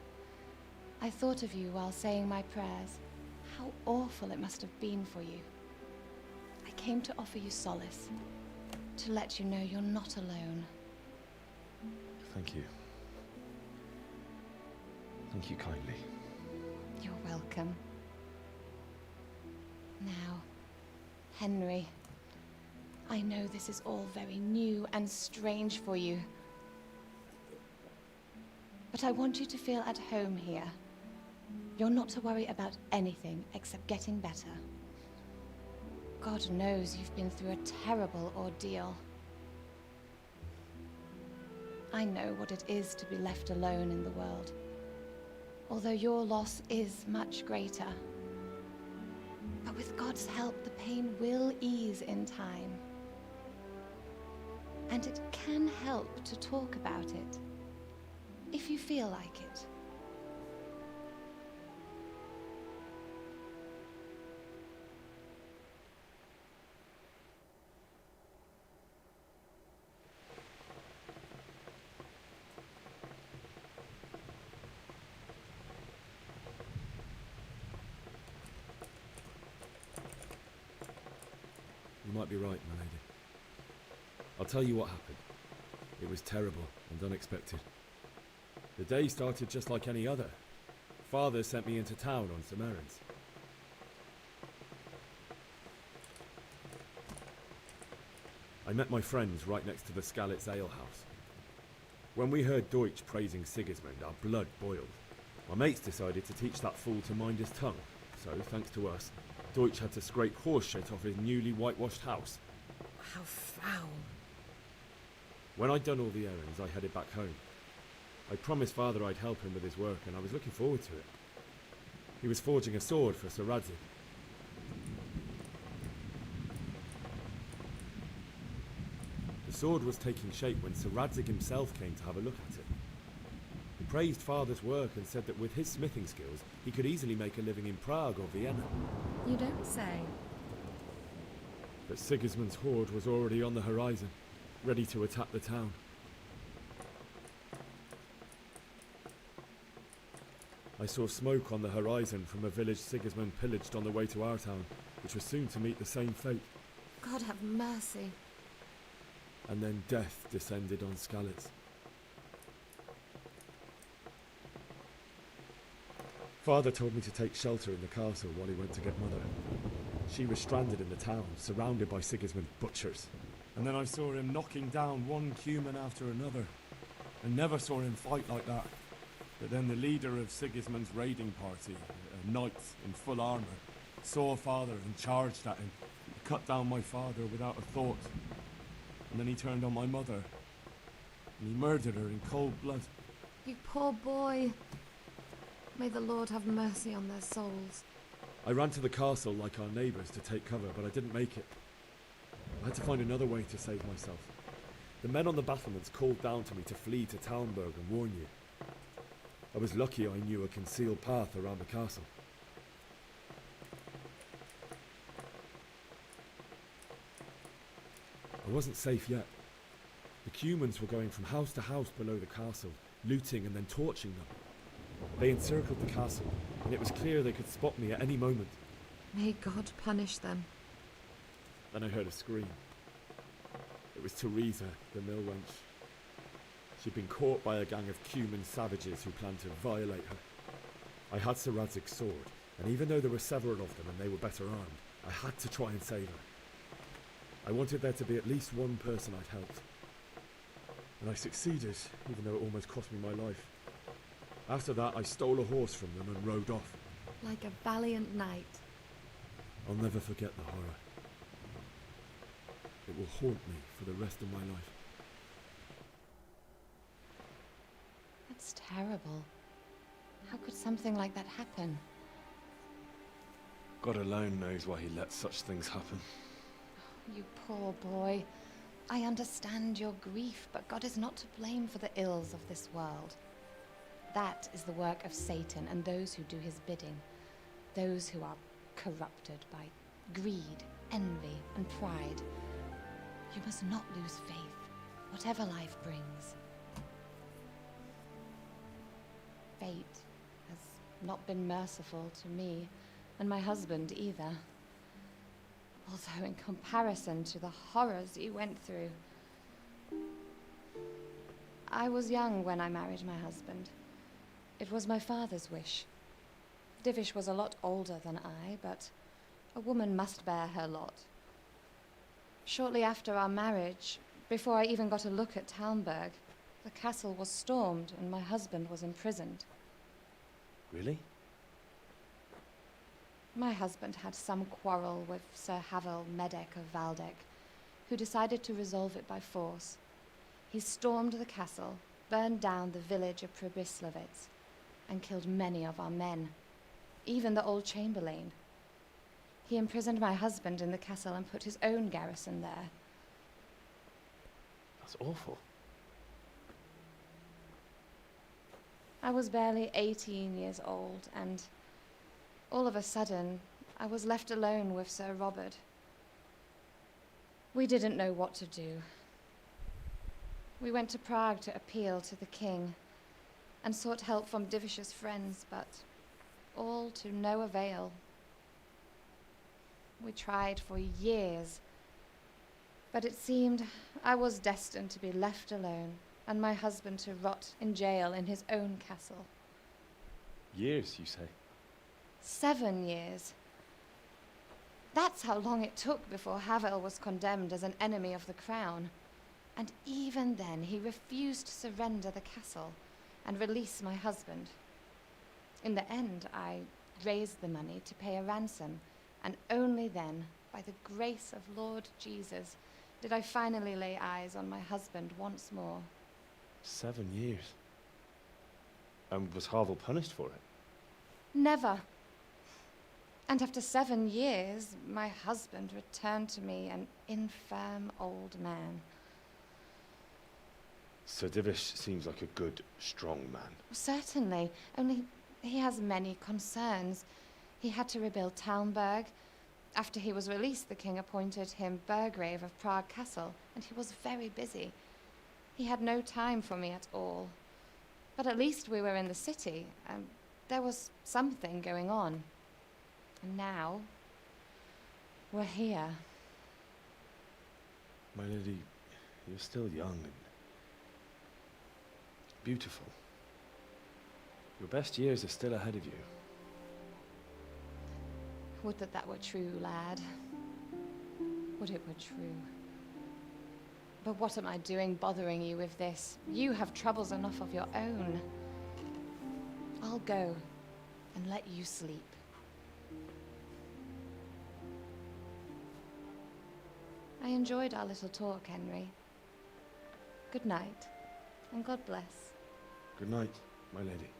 I thought of you while saying my prayers. How awful it must have been for you. I came to offer you solace, to let you know you're not alone. Thank you. Thank you kindly. You're welcome. Now, Henry, I know this is all very new and strange for you, but I want you to feel at home here. You're not to worry about anything except getting better. God knows you've been through a terrible ordeal. I know what it is to be left alone in the world, although your loss is much greater. But with God's help, the pain will ease in time. And it can help to talk about it, if you feel like it. You might be right, my lady. I'll tell you what happened. It was terrible and unexpected. The day started just like any other. Father sent me into town on some errands. I met my friends right next to the Skalitz Ale House. When we heard Deutsch praising Sigismund, our blood boiled. My mates decided to teach that fool to mind his tongue, so, thanks to us, Deutsch had to scrape horse shit off his newly whitewashed house. How foul. When I'd done all the errands, I headed back home. I promised Father I'd help him with his work, and I was looking forward to it. He was forging a sword for Sir Radzig. The sword was taking shape when Sir Radzig himself came to have a look at it. He praised Father's work and said that with his smithing skills, he could easily make a living in Prague or Vienna. You don't say. But Sigismund's horde was already on the horizon, ready to attack the town. I saw smoke on the horizon from a village Sigismund pillaged on the way to our town, which was soon to meet the same fate. God have mercy. And then death descended on Skalitz. Father told me to take shelter in the castle while he went to get Mother. She was stranded in the town, surrounded by Sigismund's butchers. And then I saw him knocking down one Cuman after another. I never saw him fight like that. But then the leader of Sigismund's raiding party, a knight in full armour, saw Father and charged at him. He cut down my father without a thought. And then he turned on my mother. And he murdered her in cold blood. You poor boy. May the Lord have mercy on their souls. I ran to the castle like our neighbours to take cover, but I didn't make it. I had to find another way to save myself. The men on the battlements called down to me to flee to Talmberg and warn you. I was lucky I knew a concealed path around the castle. I wasn't safe yet. The Cumans were going from house to house below the castle, looting and then torching them. They encircled the castle, and it was clear they could spot me at any moment. May God punish them. Then I heard a scream. It was Teresa, the mill wench. She'd been caught by a gang of Cuman savages who planned to violate her. I had Sir Radzig's sword, and even though there were several of them and they were better armed, I had to try and save her. I wanted there to be at least one person I'd helped. And I succeeded, even though it almost cost me my life. After that, I stole a horse from them and rode off. Like a valiant knight. I'll never forget the horror. It will haunt me for the rest of my life. That's terrible. How could something like that happen? God alone knows why he lets such things happen. You poor boy. I understand your grief, but God is not to blame for the ills of this world. That is the work of Satan and those who do his bidding. Those who are corrupted by greed, envy, and pride. You must not lose faith, whatever life brings. not been merciful to me, and my husband either. Although in comparison to the horrors you went through. I was young when I married my husband. It was my father's wish. Divish was a lot older than I, but a woman must bear her lot. Shortly after our marriage, before I even got a look at Talmberg, the castle was stormed and my husband was imprisoned. Really? My husband had some quarrel with Sir Havel Medek of Valdek, who decided to resolve it by force. He stormed the castle, burned down the village of Probislovitz, and killed many of our men, even the old chamberlain. He imprisoned my husband in the castle and put his own garrison there. That's awful. I was barely 18 years old, and all of a sudden, I was left alone with Sir Robert. We didn't know what to do. We went to Prague to appeal to the king, and sought help from Divish's friends, but all to no avail. We tried for years, but it seemed I was destined to be left alone, and my husband to rot in jail in his own castle. Years, you say? 7 years. That's how long it took before Havel was condemned as an enemy of the crown. And even then, he refused to surrender the castle and release my husband. In the end, I raised the money to pay a ransom, and only then, by the grace of Lord Jesus, did I finally lay eyes on my husband once more. 7 years. And was Havel punished for it? Never. And after 7 years, my husband returned to me an infirm old man. Sir Divish seems like a good, strong man. Certainly, only he has many concerns. He had to rebuild Talmberg. After he was released, the king appointed him Burgrave of Prague Castle, and he was very busy. He had no time for me at all. But at least we were in the city, and there was something going on. And now, we're here. My lady, you're still young and beautiful. Your best years are still ahead of you. Would that that were true, lad. Would it were true. But what am I doing bothering you with this? You have troubles enough of your own. I'll go and let you sleep. I enjoyed our little talk, Henry. Good night, and God bless. Good night, my lady.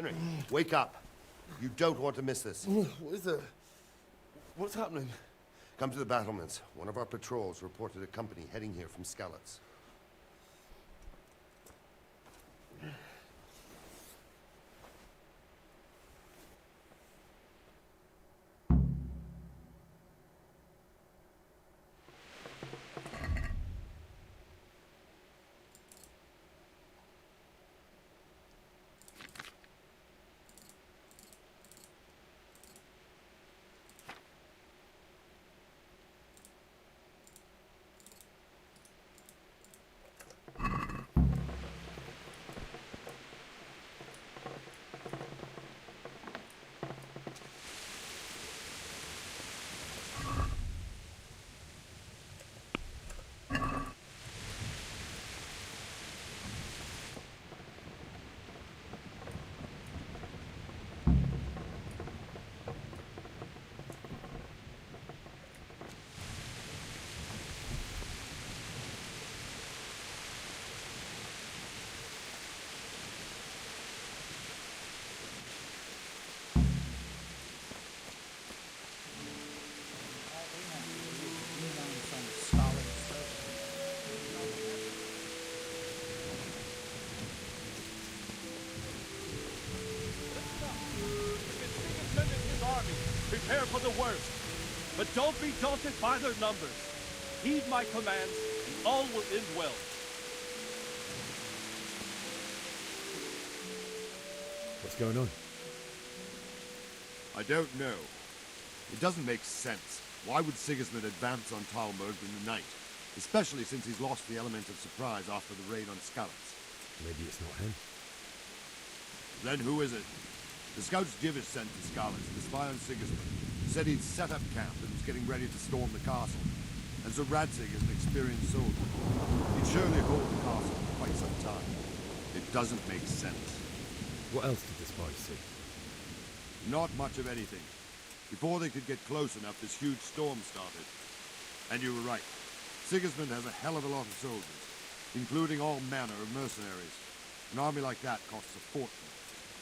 Henry, wake up. You don't want to miss this. What is it? What's happening? Come to the battlements. One of our patrols reported a company heading here from Skalitz. Prepare for the worst. But don't be daunted by their numbers. Heed my commands, and all will end well. What's going on? I don't know. It doesn't make sense. Why would Sigismund advance on Talmberg in the night? Especially since he's lost the element of surprise after the raid on Skalitz. Maybe it's not him. Then who is it? The scouts Divish sent to Skalitz to spy on Sigismund. Said he'd set up camp and was getting ready to storm the castle. And so Radzig is an experienced soldier. He'd surely hold the castle for quite some time. It doesn't make sense. What else did the spies see? Not much of anything. Before they could get close enough, this huge storm started. And you were right. Sigismund has a hell of a lot of soldiers, including all manner of mercenaries. An army like that costs a fortune.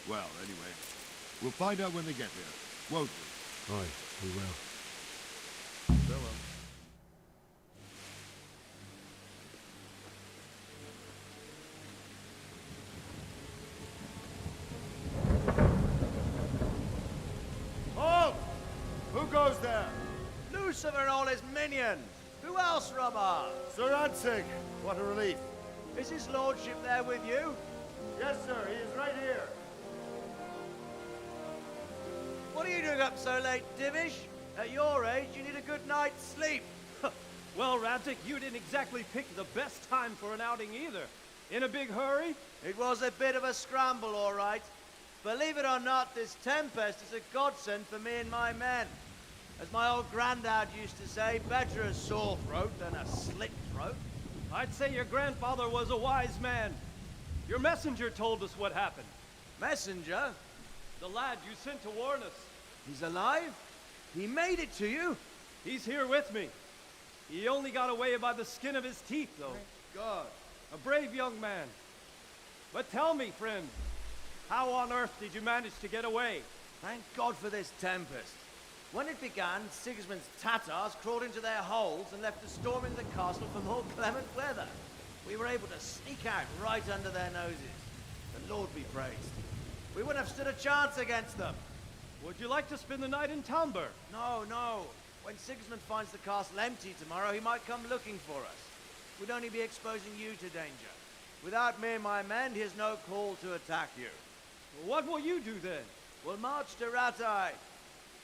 Well, anyway, we'll find out when they get here, won't we? Aye, we will. Farewell. Halt! Who goes there? Lucifer and all his minions. Who else, Robert? Sir Radzig, what a relief. Is his lordship there with you? Yes, sir, he is right here. What are you doing up so late, Divish? At your age, you need a good night's sleep. Well, Radzig, you didn't exactly pick the best time for an outing either. In a big hurry? It was a bit of a scramble, all right. Believe it or not, this tempest is a godsend for me and my men. As my old granddad used to say, better a sore throat than a slit throat. I'd say your grandfather was a wise man. Your messenger told us what happened. Messenger? The lad you sent to warn us. He's alive? He made it to you? He's here with me. He only got away by the skin of his teeth, though. God. A brave young man. But tell me, friend, how on earth did you manage to get away? Thank God for this tempest. When it began, Sigismund's Tatars crawled into their holes and left us storming the castle for more clement weather. We were able to sneak out right under their noses. The Lord be praised. We wouldn't have stood a chance against them. Would you like to spend the night in Talmberg? No, no. When Sigismund finds the castle empty tomorrow, he might come looking for us. We'd only be exposing you to danger. Without me and my men, he has no call to attack you. Well, what will you do then? We'll march to Rattay.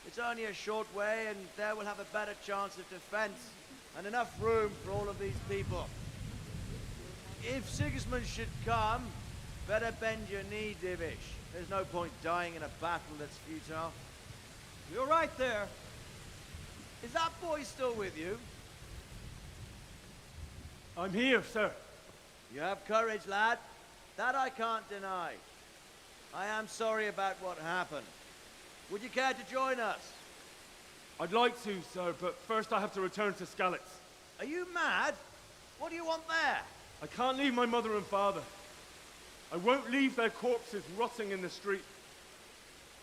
It's only a short way, and there we'll have a better chance of defense, and enough room for all of these people. If Sigismund should come, better bend your knee, Divish. There's no point dying in a battle that's futile. You're right there. Is that boy still with you? I'm here, sir. You have courage, lad. That I can't deny. I am sorry about what happened. Would you care to join us? I'd like to, sir, but first I have to return to Skalitz. Are you mad? What do you want there? I can't leave my mother and father. I won't leave their corpses rotting in the street.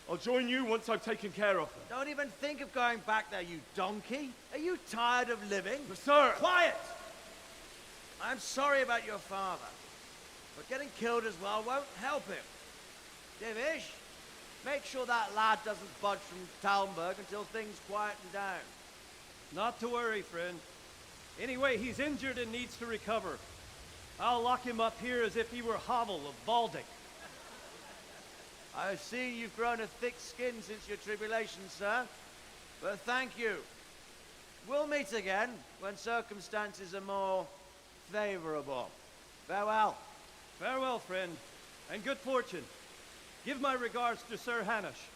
I'll join you once I've taken care of them. Don't even think of going back there, you donkey. Are you tired of living? But sir! Quiet! I'm sorry about your father, but getting killed as well won't help him. Divish, make sure that lad doesn't budge from Talmberg until things quieten down. Not to worry, friend. Anyway, he's injured and needs to recover. I'll lock him up here as if he were Havel of Baldic. I've seen you've grown a thick skin since your tribulation, sir. But thank you. We'll meet again when circumstances are more favorable. Farewell. Farewell, friend, and good fortune. Give my regards to Sir Hanush.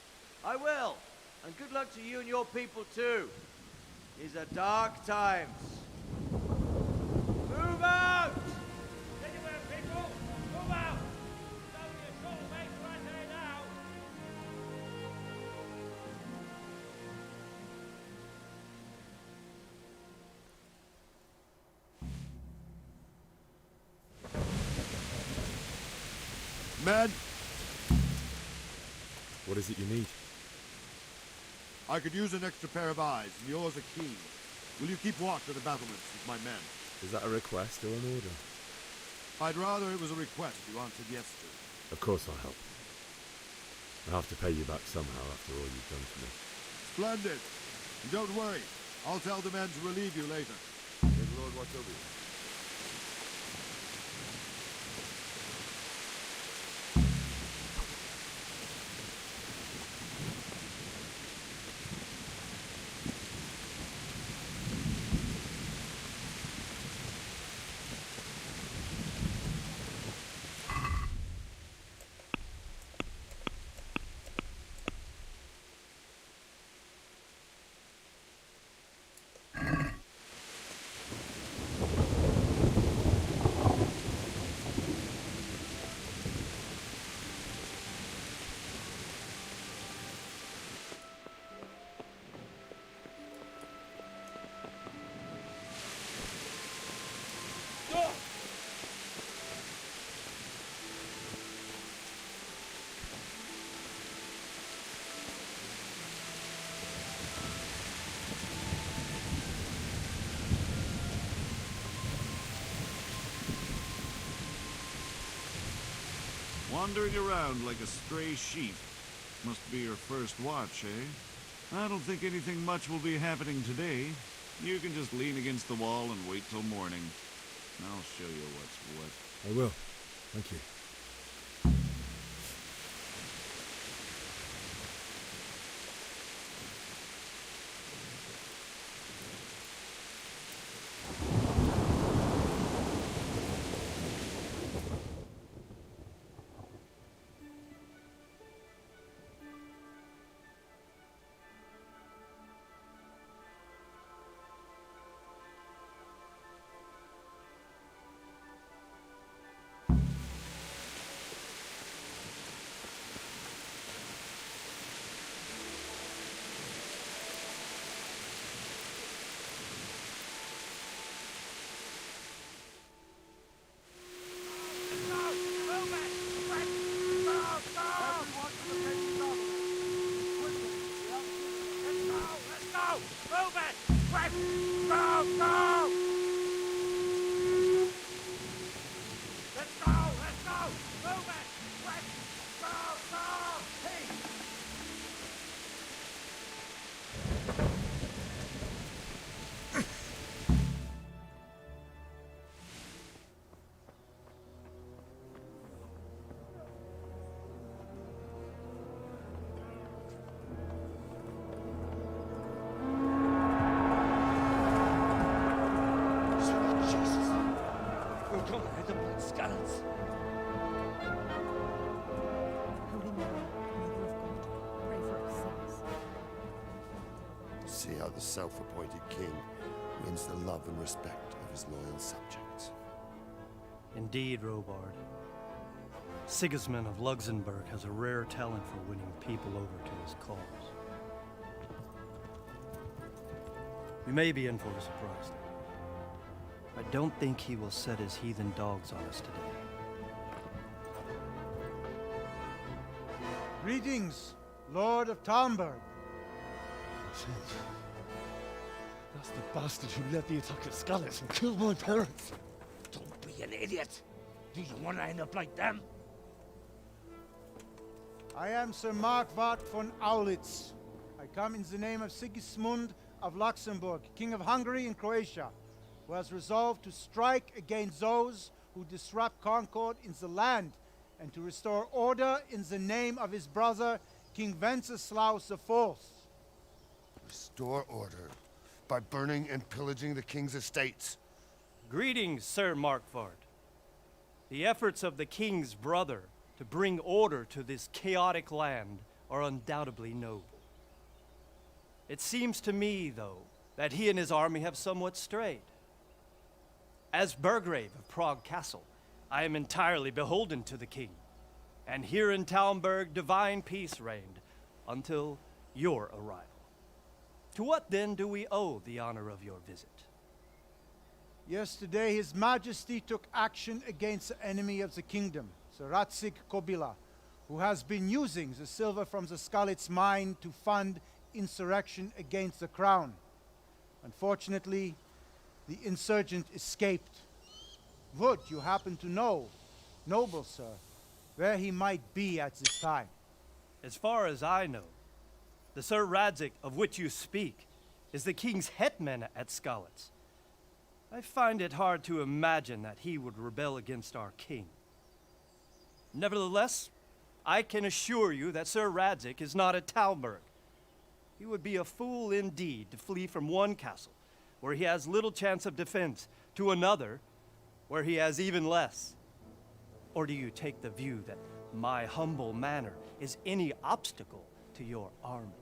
I will. And good luck to you and your people, too. These are dark times. Move out! Anywhere, people! Move out! It's only a short way to Rattay now! Man, What is it you need? I could use an extra pair of eyes, and yours are keen. Will you keep watch at the battlements with my men? Is that a request or an order? I'd rather it was a request you answered yes to. Of course I'll help. I'll have to pay you back somehow after all you've done for me. Splendid. And don't worry. I'll tell the men to relieve you later. May the Lord watch over you. Wandering around like a stray sheep. Must be your first watch, eh? I don't think anything much will be happening today. You can just lean against the wall and wait till morning. I'll show you what's what. I will. Thank you. See how the self-appointed king wins the love and respect of his loyal subjects. Indeed, Robard. Sigismund of Luxembourg has a rare talent for winning people over to his cause. We may be in for a surprise, though. I don't think he will set his heathen dogs on us today. Greetings, Lord of Talmberg. That's the bastard who led the attack at Scalis and killed my parents. Don't be an idiot. Do you want to end up like them? I am Sir Markvart von Aulitz. I come in the name of Sigismund of Luxembourg, King of Hungary and Croatia, who has resolved to strike against those who disrupt concord in the land and to restore order in the name of his brother, King Wenceslaus IV. Restore order by burning and pillaging the king's estates. Greetings, Sir Markvart. The efforts of the king's brother to bring order to this chaotic land are undoubtedly noble. It seems to me, though, that he and his army have somewhat strayed. As Burgrave of Prague Castle, I am entirely beholden to the king, and here in Talmberg divine peace reigned until your arrival. To what then do we owe the honor of your visit? Yesterday, His Majesty took action against the enemy of the kingdom, Sir Radzig Kobyla, who has been using the silver from the Skalitz mine to fund insurrection against the crown. Unfortunately, the insurgent escaped. Would you happen to know, noble sir, where he might be at this time? As far as I know, The Sir Radzig of which you speak is the king's hetman at Skalitz. I find it hard to imagine that he would rebel against our king. Nevertheless, I can assure you that Sir Radzig is not at Talmberg. He would be a fool indeed to flee from one castle, where he has little chance of defense, to another, where he has even less. Or do you take the view that my humble manner is any obstacle to your army?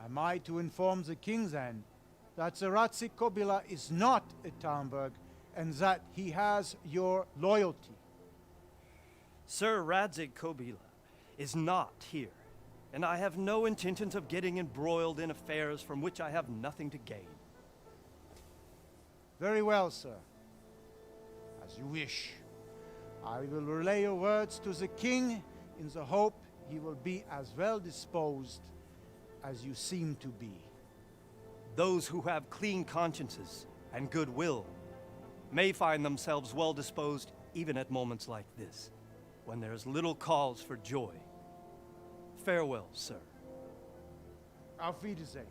Am I to inform the king then that Sir Radzig Kobyla is not at Talmberg and that he has your loyalty? Sir Radzig Kobyla is not here, and I have no intentions of getting embroiled in affairs from which I have nothing to gain. Very well, sir. As you wish. I will relay your words to the king in the hope he will be as well disposed as you seem to be. Those who have clean consciences and goodwill may find themselves well disposed even at moments like this, when there is little cause for joy. Farewell, sir. Auf Wiedersehen.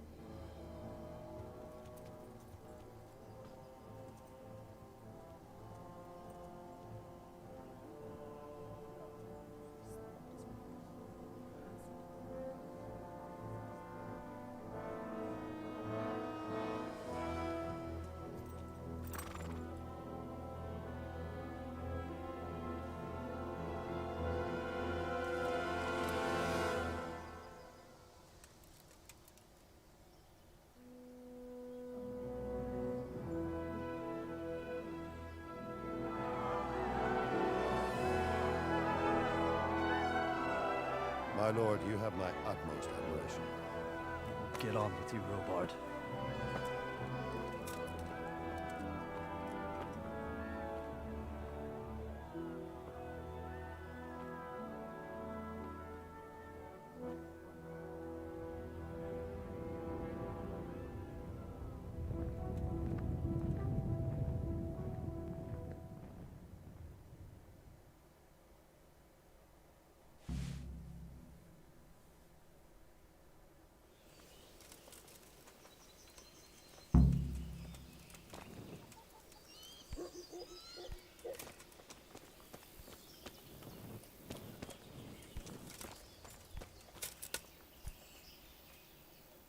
My lord, you have my utmost admiration. Get on with you, Robard.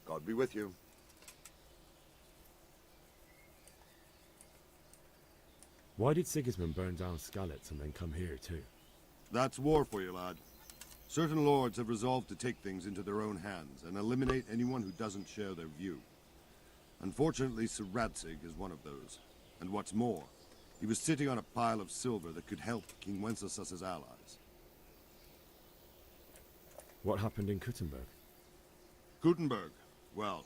God be with you. Why did Sigismund burn down Skalitz and then come here too? That's war for you, lad. Certain lords have resolved to take things into their own hands and eliminate anyone who doesn't share their view. Unfortunately, Sir Radzig is one of those. And what's more, he was sitting on a pile of silver that could help King Wenceslas's allies. What happened in Kuttenberg? Kuttenberg? Well,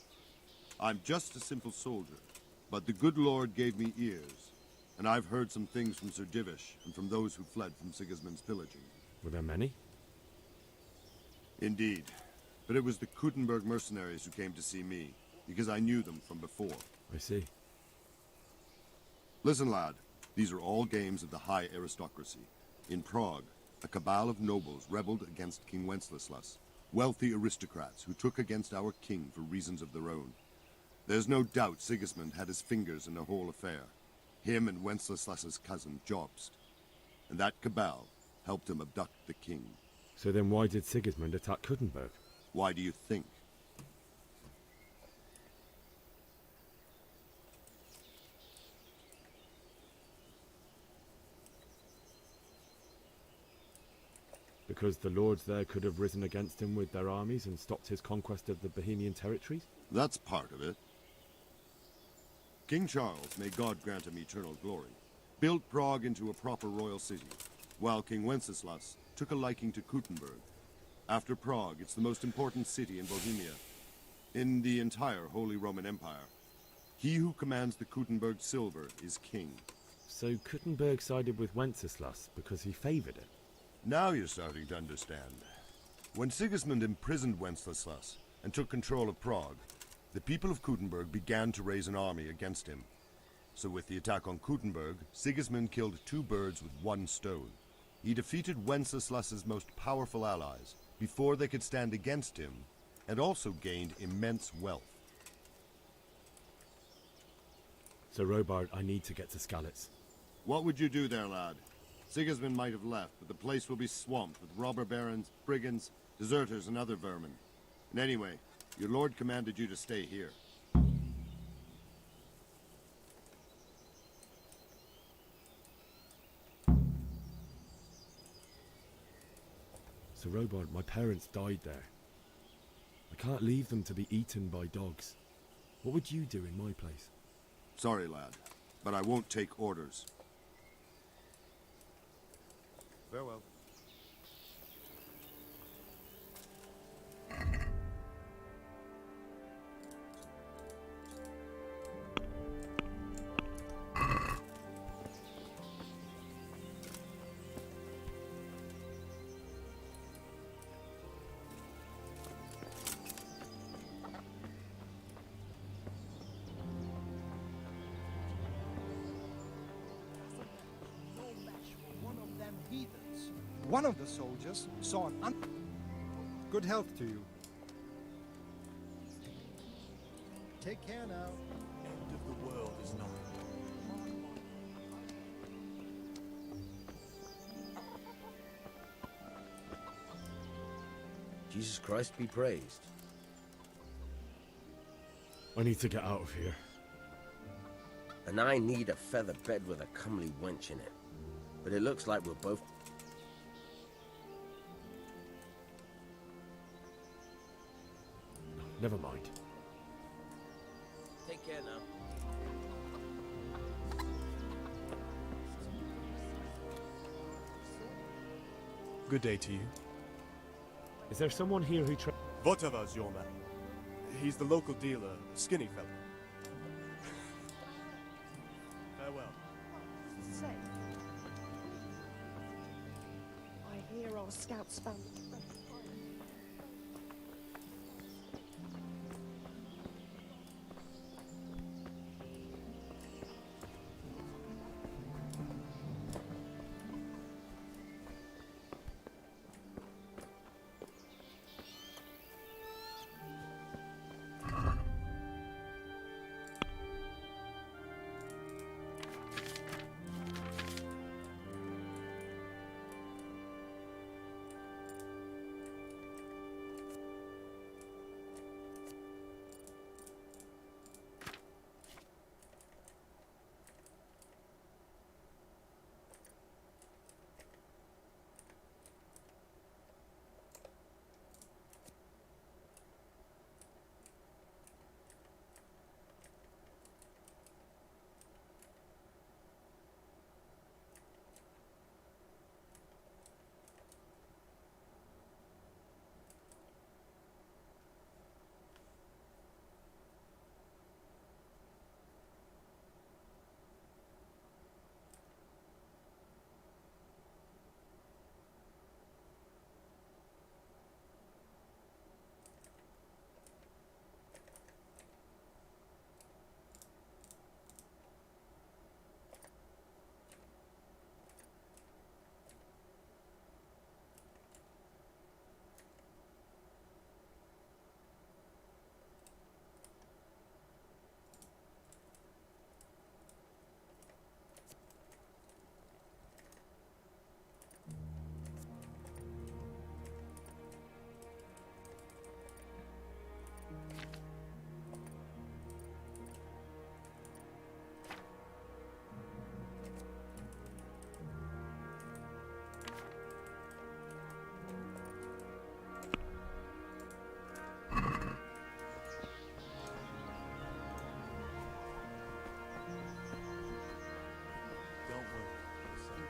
I'm just a simple soldier, but the good Lord gave me ears, and I've heard some things from Sir Divish and from those who fled from Sigismund's pillaging. Were there many? Indeed, but it was the Kuttenberg mercenaries who came to see me, because I knew them from before. I see. Listen, lad, these are all games of the high aristocracy. In Prague, a cabal of nobles rebelled against King Wenceslas, wealthy aristocrats who took against our king for reasons of their own. There's no doubt Sigismund had his fingers in the whole affair. Him and Wenceslas's cousin, Jobst. And that cabal helped him abduct the king. So then why did Sigismund attack Kuttenberg? Why do you think? Because the lords there could have risen against him with their armies and stopped his conquest of the Bohemian territories? That's part of it. King Charles, may God grant him eternal glory, built Prague into a proper royal city, while King Wenceslas took a liking to Kuttenberg. After Prague, it's the most important city in Bohemia, in the entire Holy Roman Empire. He who commands the Kuttenberg silver is king. So Kuttenberg sided with Wenceslas because he favored it? Now you're starting to understand. When Sigismund imprisoned Wenceslas and took control of Prague, the people of Kuttenberg began to raise an army against him. So with the attack on Kuttenberg, Sigismund killed two birds with one stone. He defeated Wenceslas's most powerful allies, before they could stand against him, and also gained immense wealth. Sir Robard, I need to get to Skalitz. What would you do there, lad? Sigismund might have left, but the place will be swamped with robber barons, brigands, deserters, and other vermin. And anyway, your lord commanded you to stay here. Sir Robard, my parents died there. I can't leave them to be eaten by dogs. What would you do in my place? Sorry, lad, but I won't take orders. Farewell. One of the soldiers saw an Good health to you. Take care now. End of the world is nigh. Jesus Christ be praised. I need to get out of here. And I need a feather bed with a comely wench in it. But it looks like we'll both... Never mind. Take care now. Good day to you. Is there someone here who Votava's your man. He's the local dealer, a skinny fellow. Farewell. Say, I hear our scouts found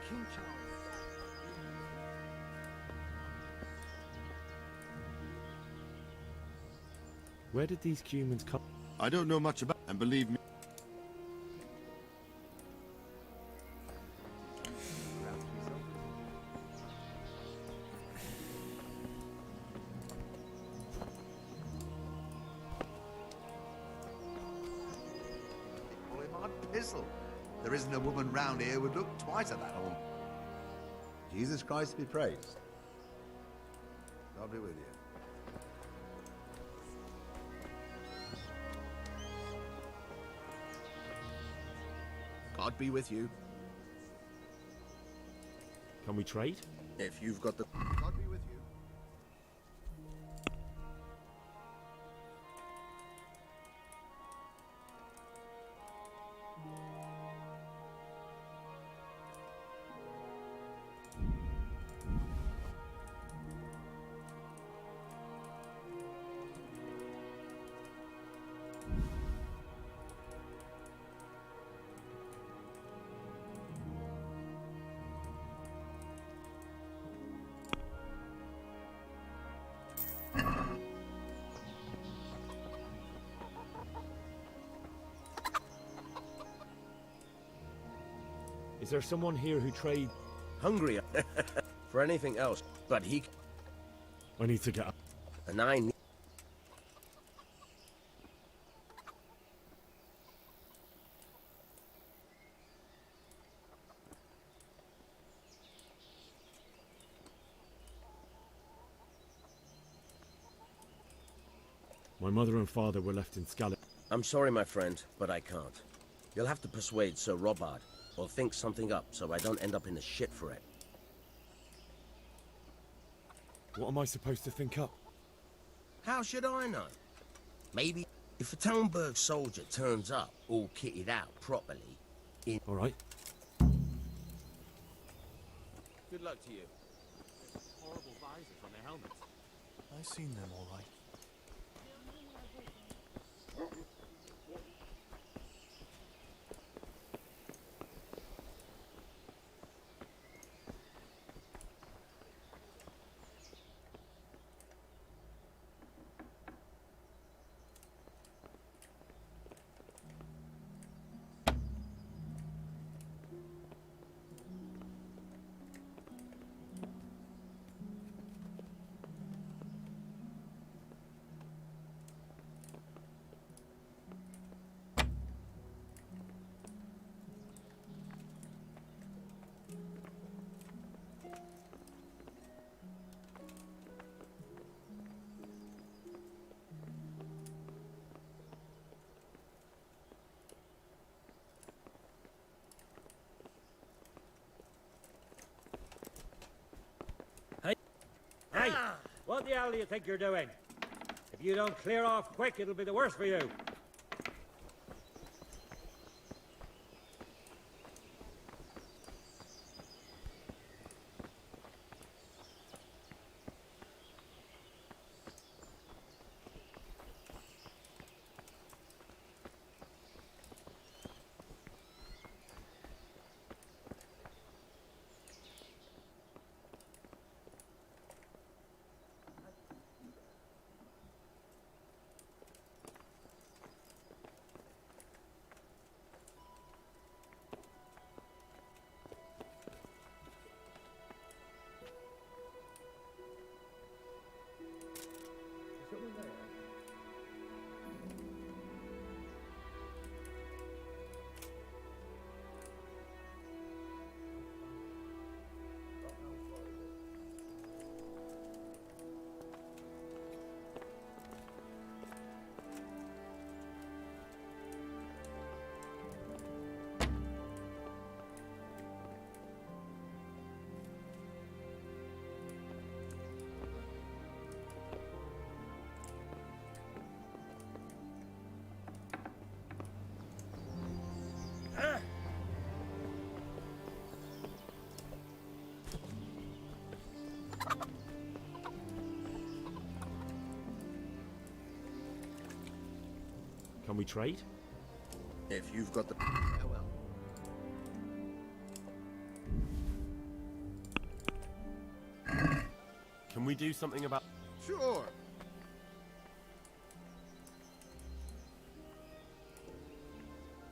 King Charles. Where did these humans come? I don't know much about, and believe me. Boy, my pizzle. There isn't a woman round here would look twice at that horn. Jesus Christ be praised. God be with you. God be with you. Can we trade? If you've got the... God be with you. Is there someone here who trade? Hungry for anything else, but he... I need to get up. And I need... My mother and father were left in Scala. I'm sorry, my friend, but I can't. You'll have to persuade Sir Robard, or think something up so I don't end up in the shit for it. What am I supposed to think up? How should I know? Maybe if a Townburg soldier turns up, all kitted out properly, in... All right. Good luck to you. Horrible visors on their helmets. I've seen them all right. Hey, what the hell do you think you're doing? If you don't clear off quick, it'll be the worse for you. Can we trade? If you've got the... Farewell. Can we do something about... Sure.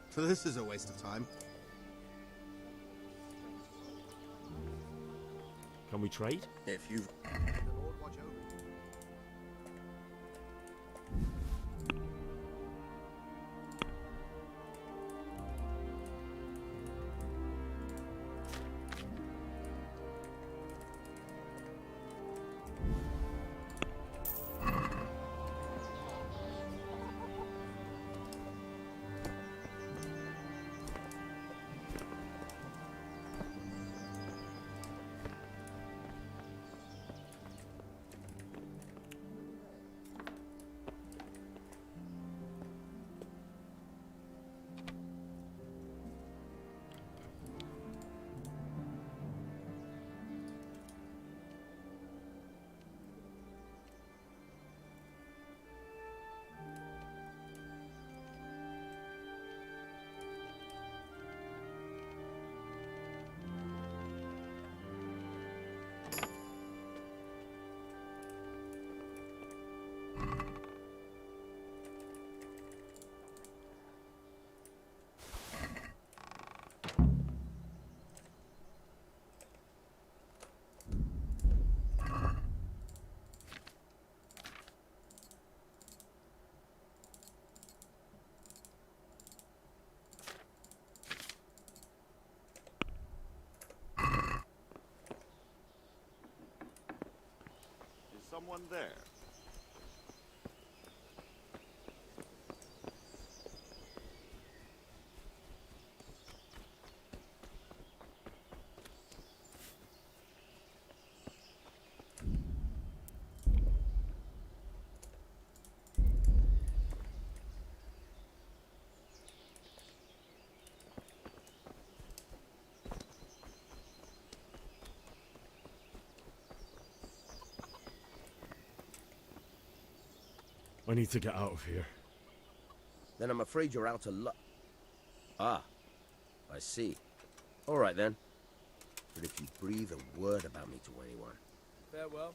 So this is a waste of time. Can we trade? If you've... The Lord watch over you. someone there. I need to get out of here. Then I'm afraid you're out of luck. Ah, I see. All right then. But if you breathe a word about me to anyone... Farewell.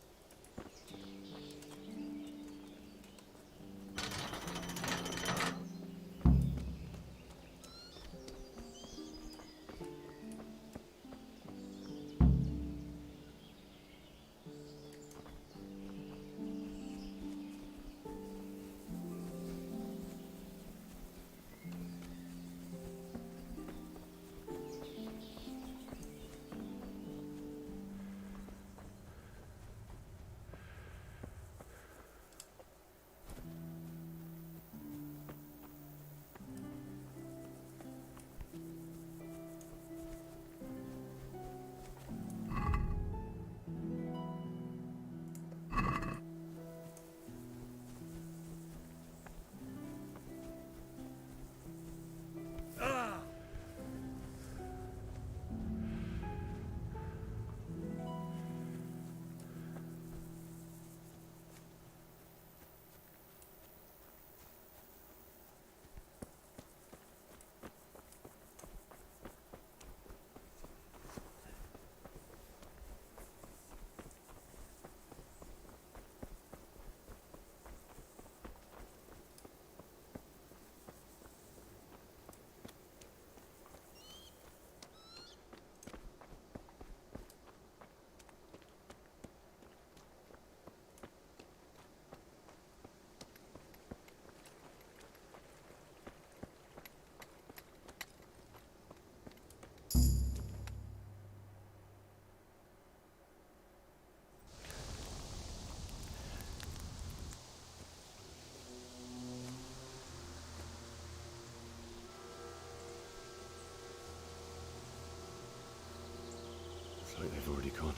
It's like they've already gone.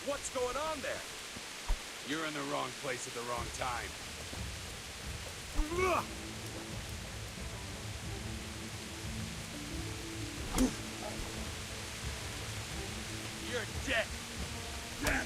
What's going on there? You're in the wrong place at the wrong time. You're dead. Dead.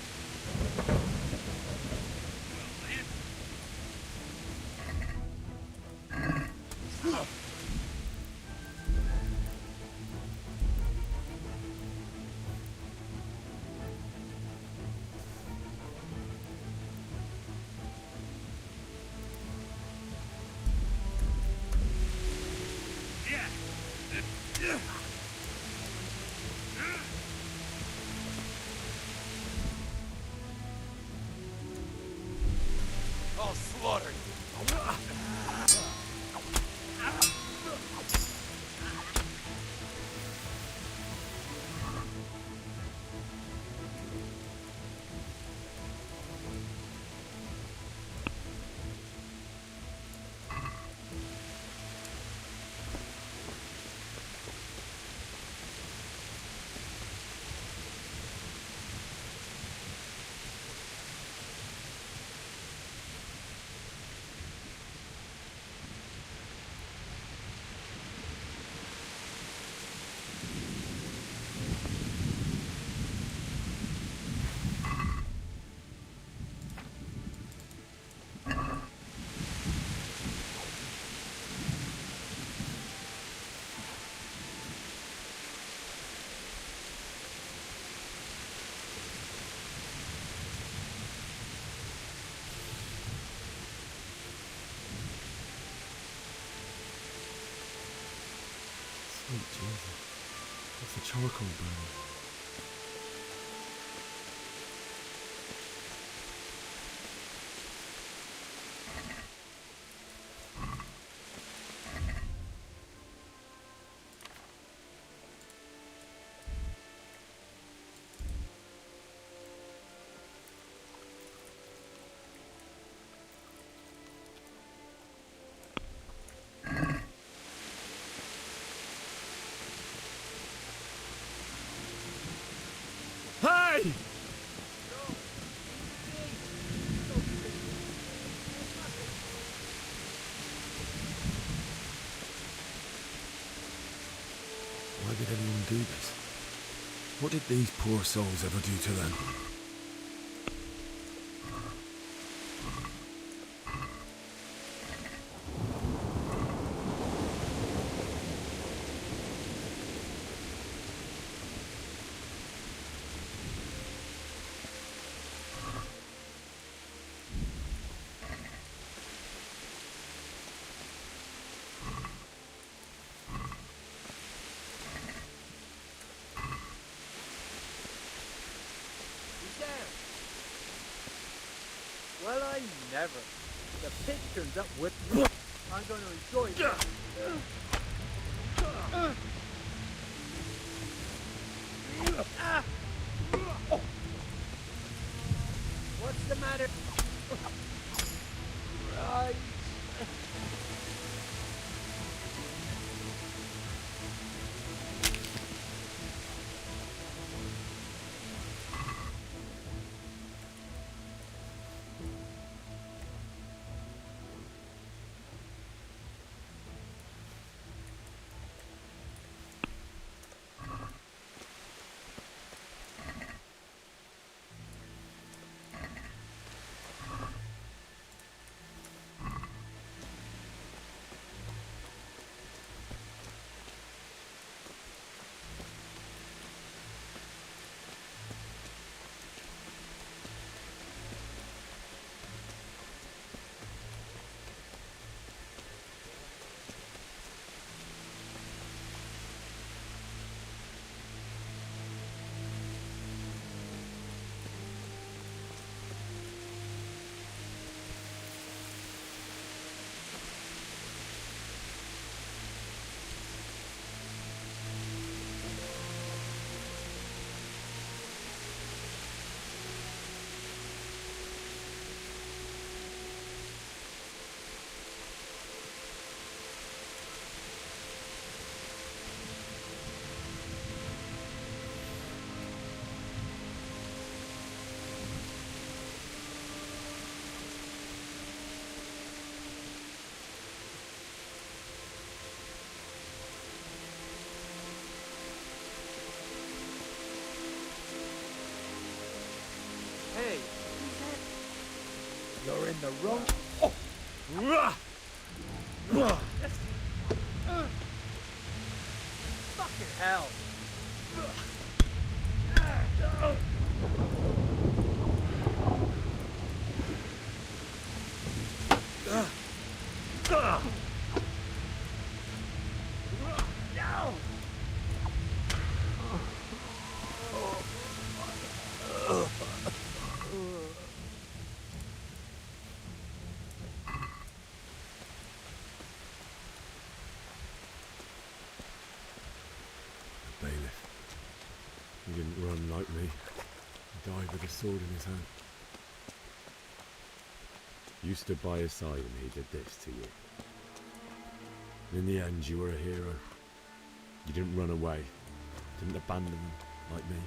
charcoal burning. Hey! Why did anyone do this? What did these poor souls ever do to them? Well, I never. The pig turns up with me. I'm going to enjoy this. What's the matter? Right. Hey, you're in the wrong. Fucking hell. Bailiff. He didn't run like me. He died with a sword in his hand. You stood by his side and he did this to you. And in the end, you were a hero. You didn't run away. Didn't abandon them like me.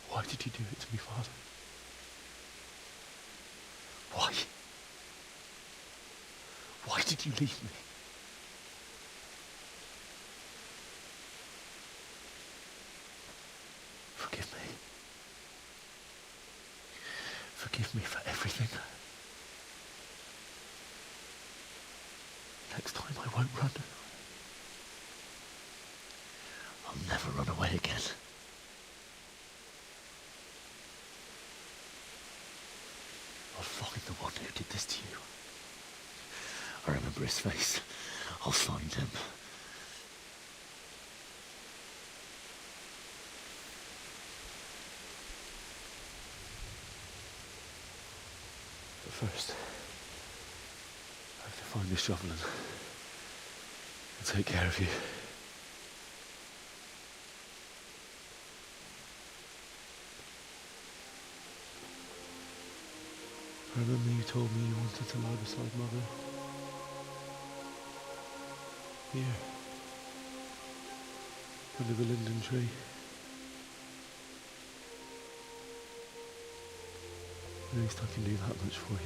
Why did you do it to me, Father? Why? did you leave me? Forgive me. Forgive me for everything. Next time I won't run. I'll never run away again. I'll find the one who did this to you. I remember his face. I'll find him. But first, I have to find this shovel and take care of you. I remember you told me you wanted to lie beside Mother. Here. Under the linden tree. At least I can do that much for you.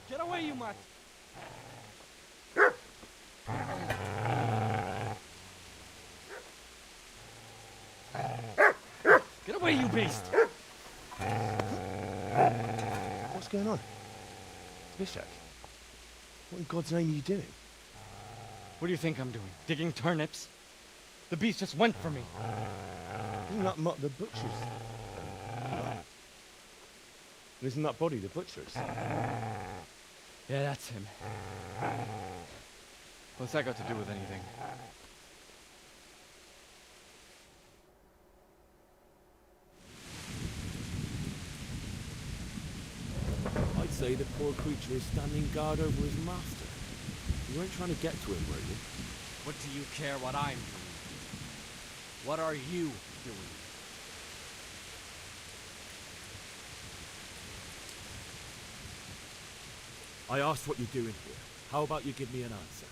Get away, you mutt! Get away, you beast! What's going on? Zbyszek, what in God's name are you doing? What do you think I'm doing? Digging turnips? The beast just went for me. Isn't that Mutt the butcher's? Isn't that body the butcher's? Yeah, that's him. What's that got to do with anything? I'd say the poor creature is standing guard over his master. You weren't trying to get to him, were you? What do you care what I'm doing? What are you doing? I asked what you're doing here. How about you give me an answer?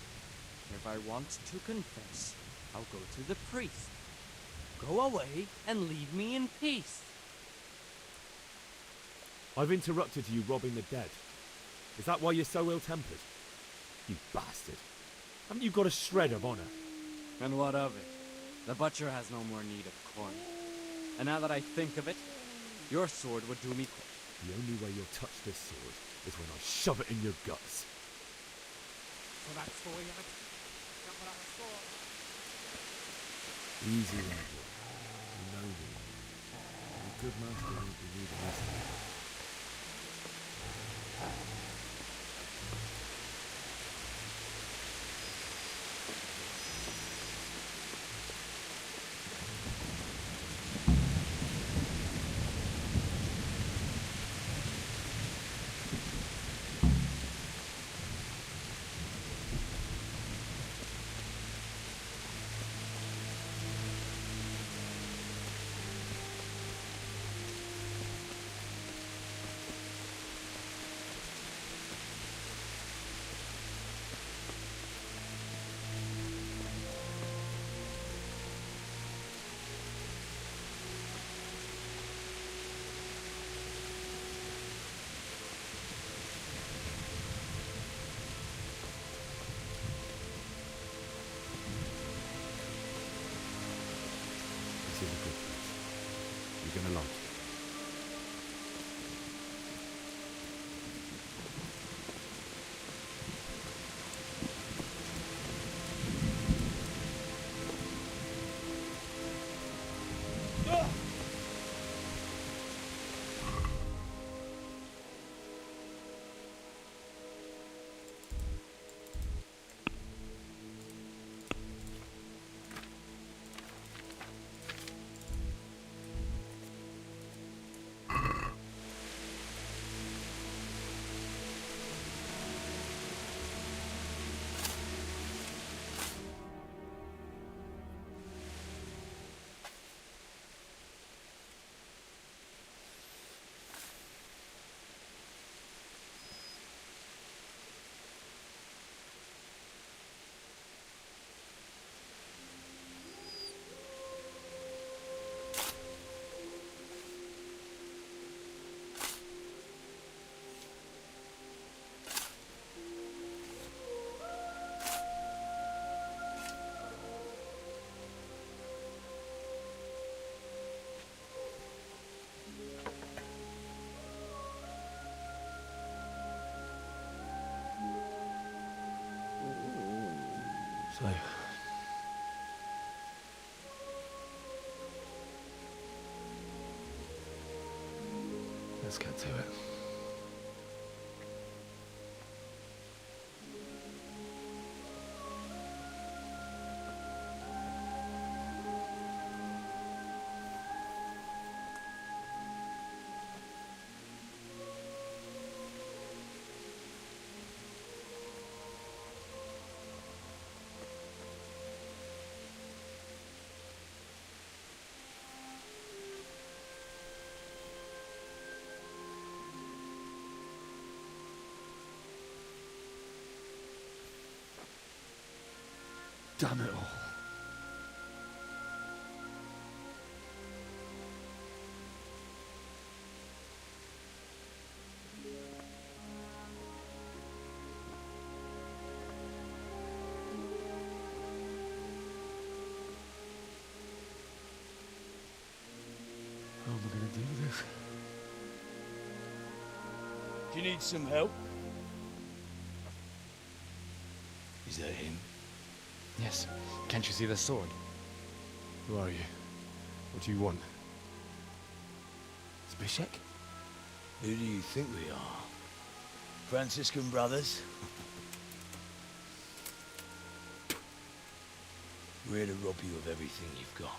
If I want to confess, I'll go to the priest. Go away and leave me in peace. I've interrupted you robbing the dead. Is that why you're so ill-tempered? You bastard. Haven't you got a shred of honor? And what of it? The butcher has no more need of corn. And now that I think of it, your sword would do me. The only way you'll touch this sword is when I shove it in your guts. So that's the way of it. Easy, lad. You know me. A good master won't be needing this. This is a good place. You're gonna like it. So, let's get to it. Damn it all. How am I going to do this? Do you need some help? Is that him? Yes. Can't you see the sword? Who are you? What do you want? Zbyszek? Who do you think we are? Franciscan brothers? We're here to rob you of everything you've got.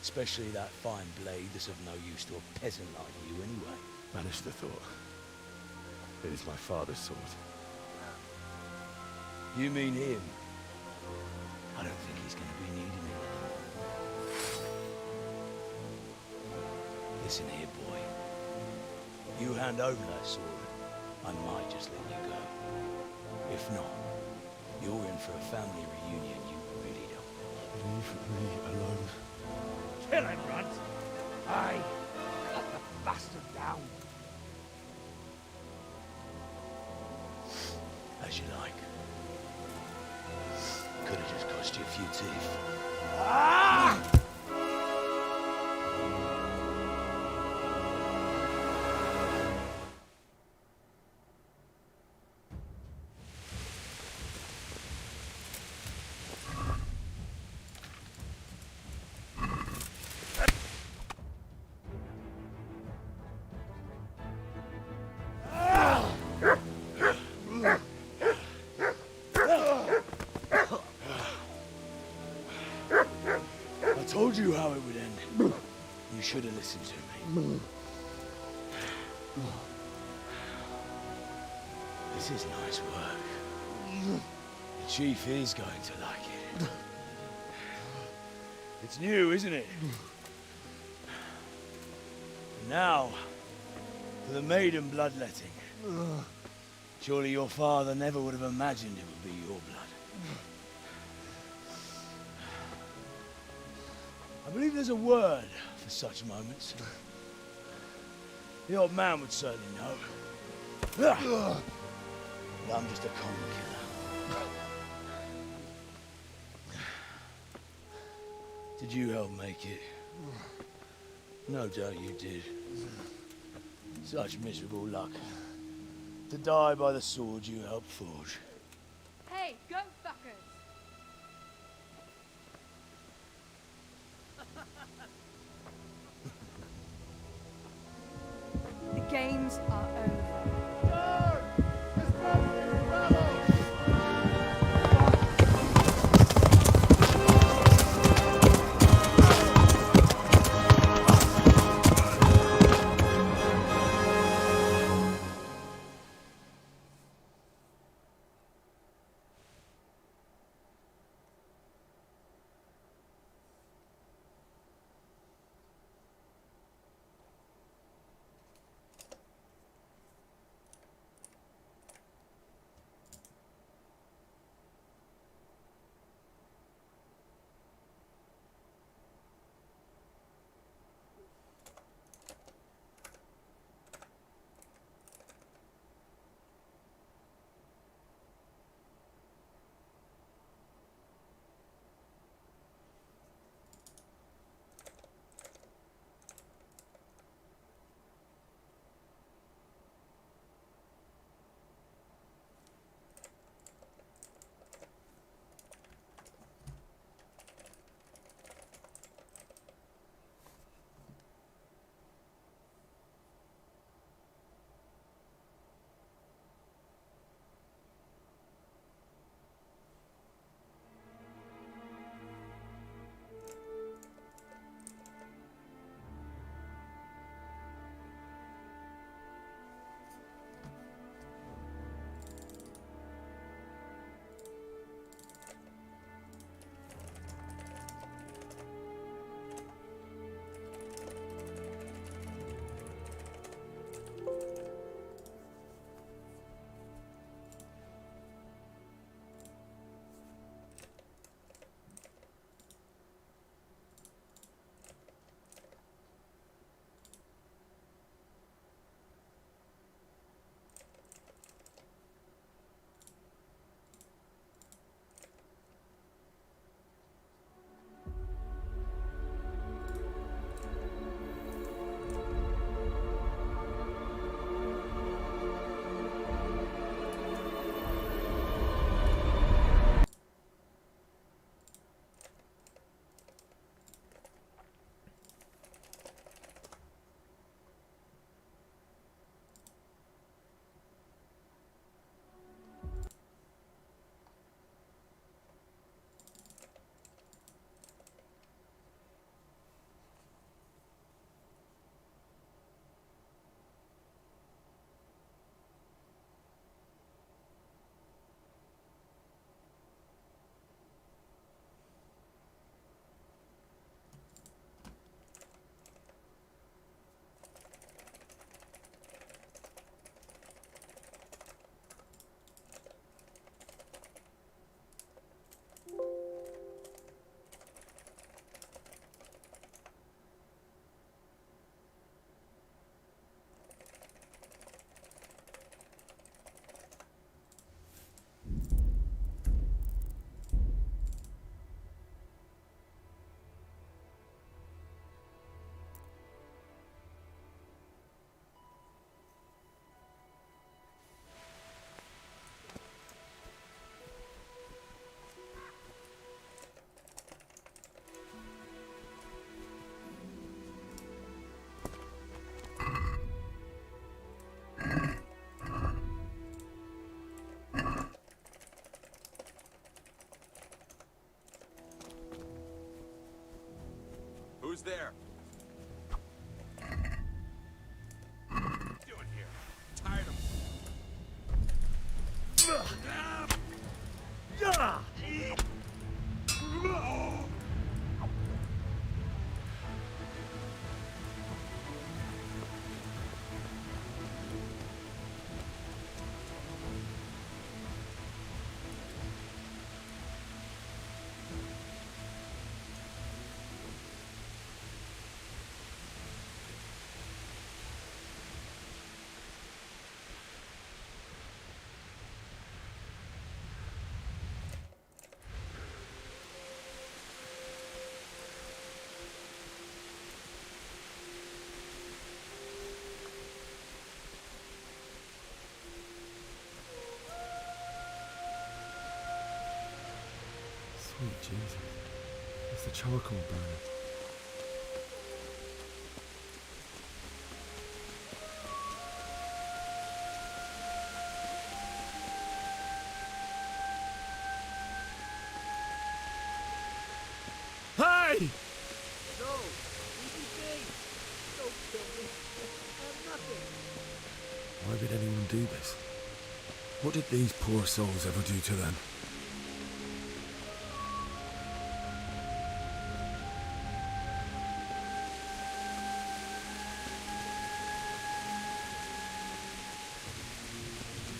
Especially that fine blade that's of no use to a peasant like you anyway. Banish the thought. It is my father's sword. You mean him? I don't think he's going to be needing it. Listen here, boy. You hand over that sword, I might just let you go. If not, you're in for a family reunion you really don't. Leave me alone. Kill him, Runt! Aye. Cut the bastard down. As you like. Could have just cost you a few teeth. Ah! I told you how it would end. You should have listened to me. This is nice work. The chief is going to like it. It's new, isn't it? Now, for the maiden bloodletting. Surely your father never would have imagined it would be your blood. I believe there's a word for such moments. The old man would certainly know. But I'm just a common killer. Did you help make it? No doubt you did. Such miserable luck. To die by the sword you helped forge. Hey, go fuckers! The games are over. who's there. Doing here? Tired of. Sweet Jesus. It's the charcoal burner. Hey! No! EPK! Don't kill me. I have nothing. Why would anyone do this? What did these poor souls ever do to them?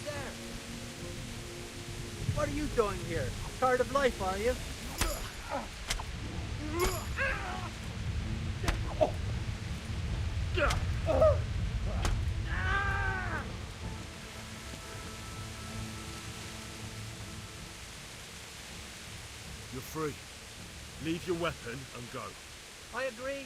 There! What are you doing here? Tired of life, are you? You're free. Leave your weapon and go. I agree.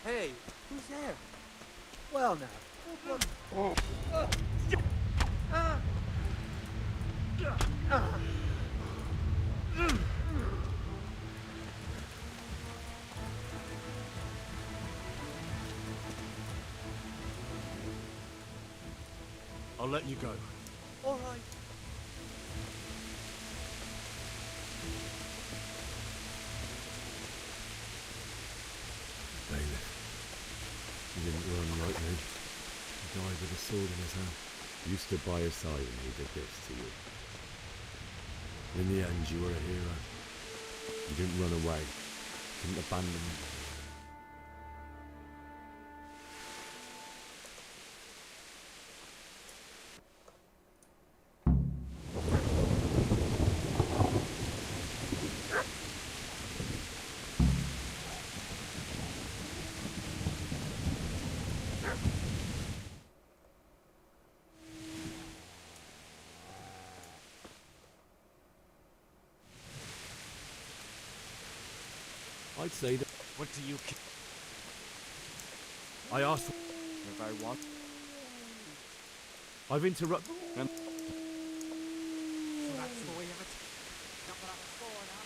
Hey, who's there? Well now. I'll let you go. All right. Bailiff. He didn't run like me. He died with a sword in his hand. You stood by his side and he did this to you. In the end, you were a hero. You didn't run away. Didn't abandon me. I'd say that. What do you... I asked. If I want... I've interrupted. And... So that's the way of it. Not what I was for now.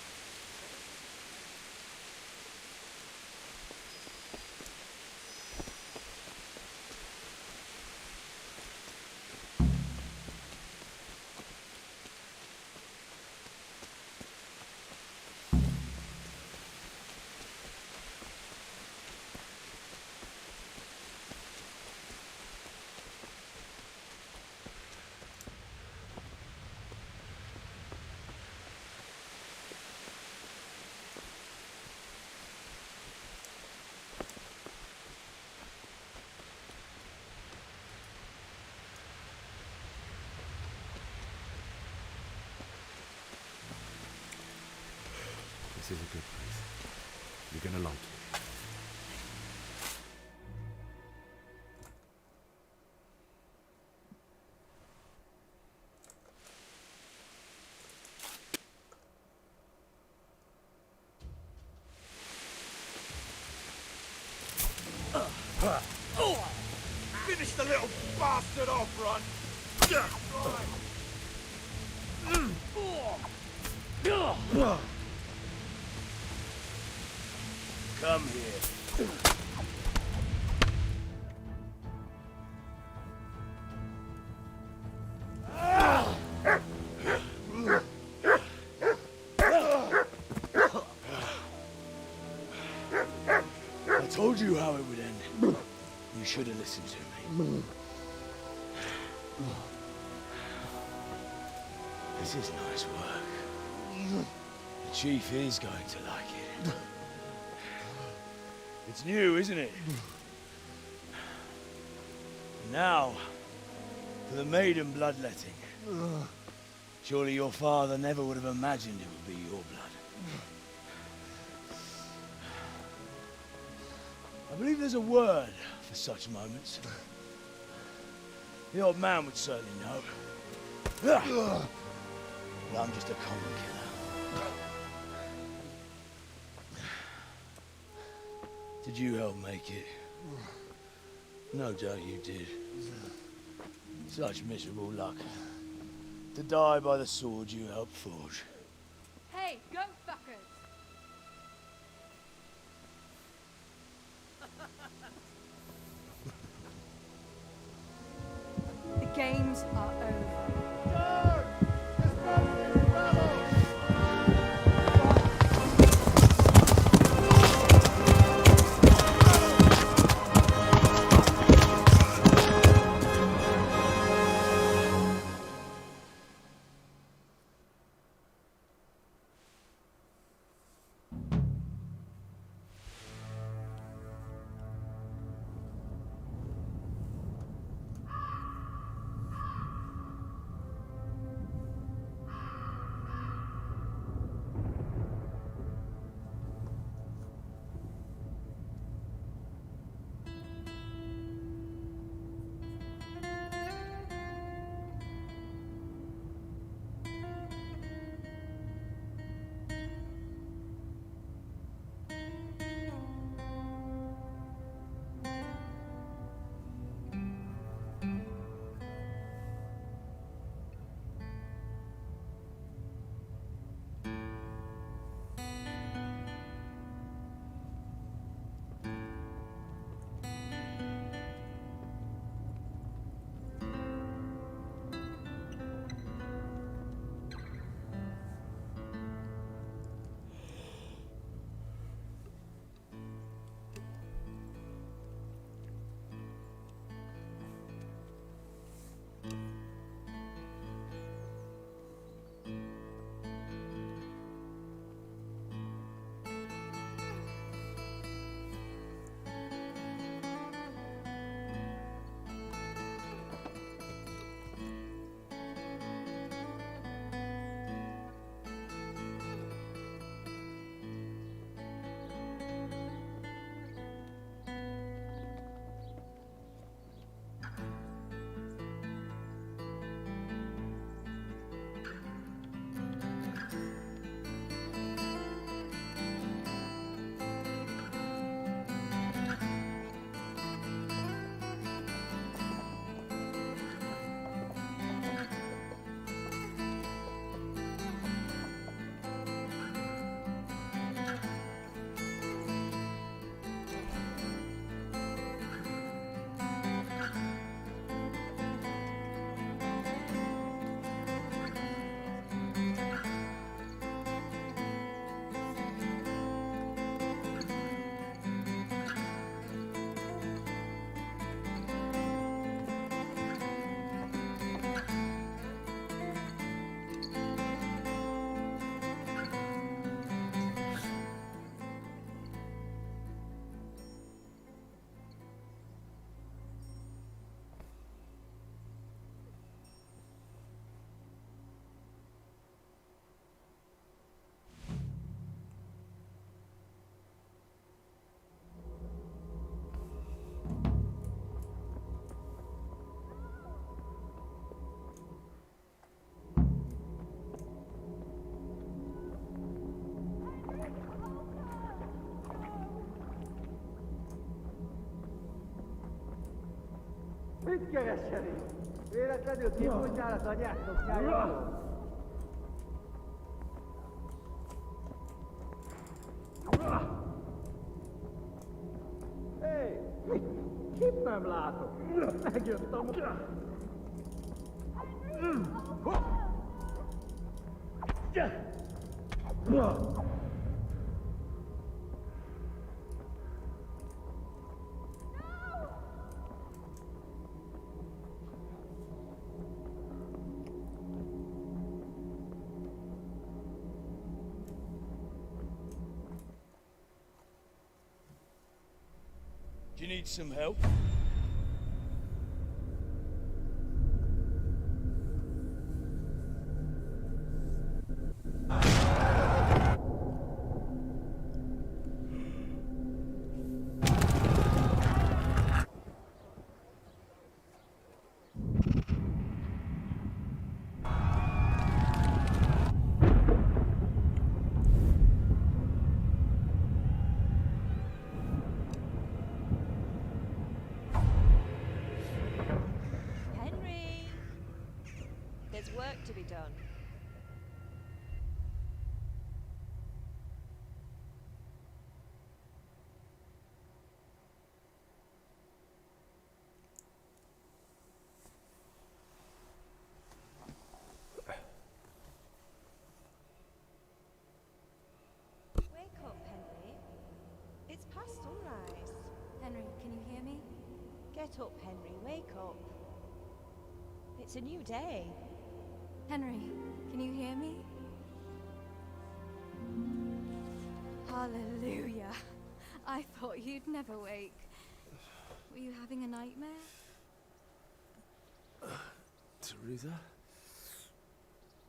This is a good place. You're gonna like it. Finish the little bastard off, Ron! Come here. I told you how it would end. You should have listened to me. This is nice work. The chief is going to like it. It's new, isn't it? Now, for the maiden bloodletting. Surely your father never would have imagined it would be your blood. I believe there's a word for such moments. The old man would certainly know. But I'm just a common killer. Did you help make it? No doubt you did. Such miserable luck. To die by the sword you helped forge. Hey, go fuckers! The games are over. Mit kereseli? Véletlenül kifutnál az anyád szoknyájából? Hé! Kit nem látok? Megjöttem! Do you need some help? Henry! There's work to be done. Wake up, Henry. It's past sunrise. Henry, can you hear me? Get up, Henry. Wake up. It's a new day. Henry, can you hear me? Hallelujah. I thought you'd never wake. Were you having a nightmare? Teresa?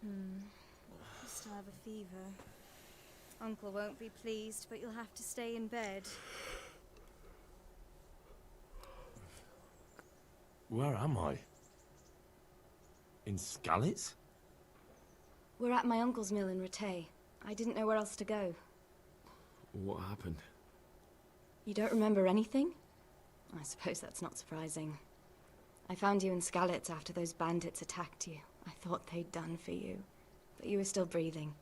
You still have a fever. Uncle won't be pleased, but you'll have to stay in bed. Where am I? In Skalitz? We're at my uncle's mill in Rattay. I didn't know where else to go. What happened? You don't remember anything? I suppose that's not surprising. I found you in Skalitz after those bandits attacked you. I thought they'd done for you, but you were still breathing.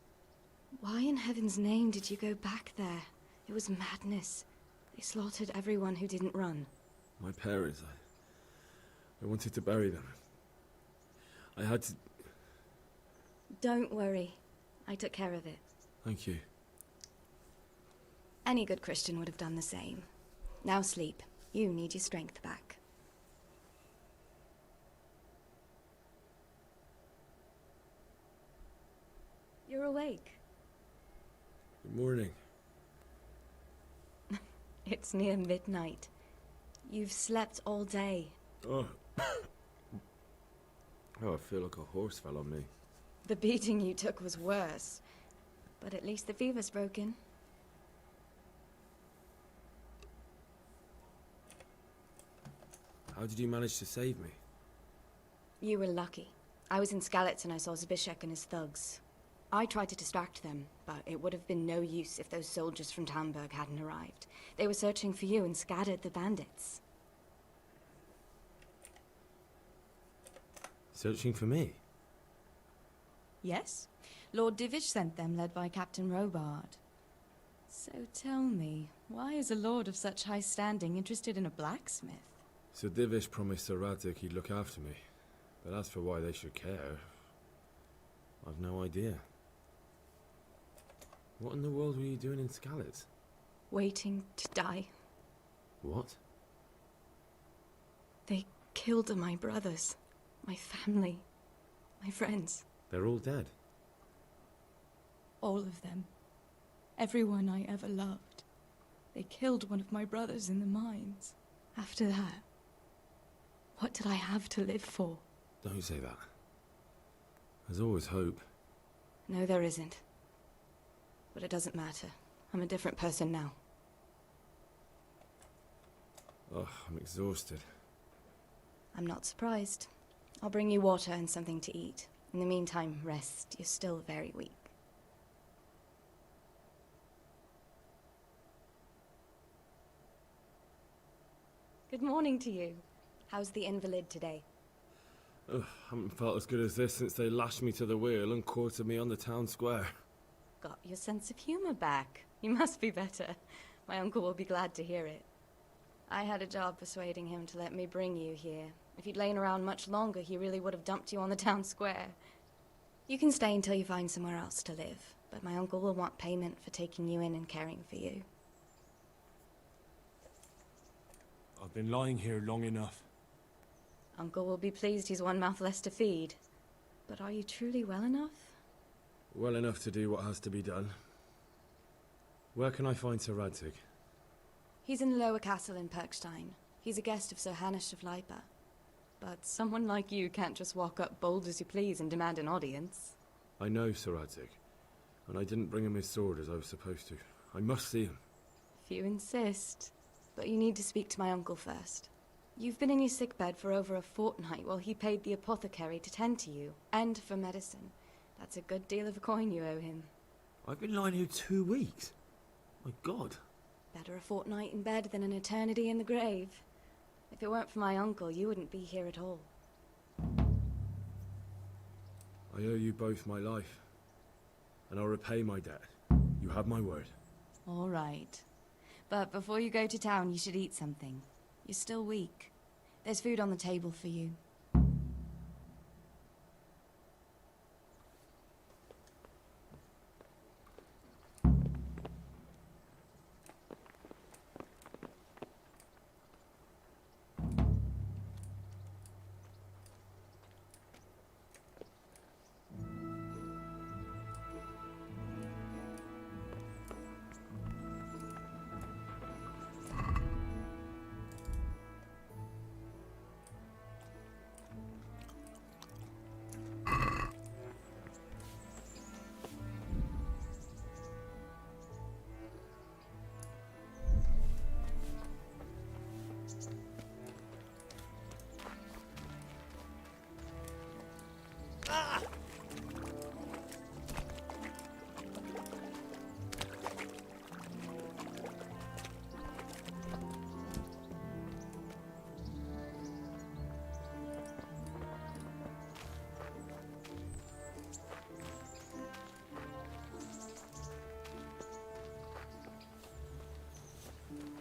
Why in heaven's name did you go back there? It was madness. They slaughtered everyone who didn't run. My parents, I wanted to bury them. I had to... Don't worry. I took care of it. Thank you. Any good Christian would have done the same. Now sleep. You need your strength back. You're awake. Good morning. It's near midnight. You've slept all day. Oh. Oh, I feel like a horse fell on me. The beating you took was worse. But at least the fever's broken. How did you manage to save me? You were lucky. I was in Skalitz and I saw Zbyszek and his thugs. I tried to distract them, but it would have been no use if those soldiers from Tamburg hadn't arrived. They were searching for you and scattered the bandits. Searching for me? Yes. Lord Divish sent them, led by Captain Robard. So tell me, why is a lord of such high standing interested in a blacksmith? So Divish promised Sir Radzig he'd look after me. But as for why they should care, I've no idea. What in the world were you doing in Skalitz? Waiting to die. What? They killed my brothers, my family, my friends. They're all dead. All of them. Everyone I ever loved. They killed one of my brothers in the mines. After that, what did I have to live for? Don't say that. There's always hope. No, there isn't. But it doesn't matter. I'm a different person now. Oh, I'm exhausted. I'm not surprised. I'll bring you water and something to eat. In the meantime, rest. You're still very weak. Good morning to you. How's the invalid today? Ugh, haven't felt as good as this since they lashed me to the wheel and quartered me on the town square. Got your sense of humor back. You must be better. My uncle will be glad to hear it. I had a job persuading him to let me bring you here. If you'd lain around much longer, he really would have dumped you on the town square. You can stay until you find somewhere else to live, but my uncle will want payment for taking you in and caring for you. I've been lying here long enough. Uncle will be pleased he's one mouth less to feed. But are you truly well enough? Well enough to do what has to be done. Where can I find Sir Radzig? He's in the lower castle in Perkstein. He's a guest of Sir Hanush of Leipa. But someone like you can't just walk up bold as you please and demand an audience. I know Sir Radzig, and I didn't bring him his sword as I was supposed to. I must see him. If you insist. But you need to speak to my uncle first. You've been in your sickbed for over a fortnight while he paid the apothecary to tend to you, and for medicine. That's a good deal of a coin you owe him. I've been lying here 2 weeks. My God. Better a fortnight in bed than an eternity in the grave. If it weren't for my uncle, you wouldn't be here at all. I owe you both my life, and I'll repay my debt. You have my word. All right. But before you go to town, you should eat something. You're still weak. There's food on the table for you.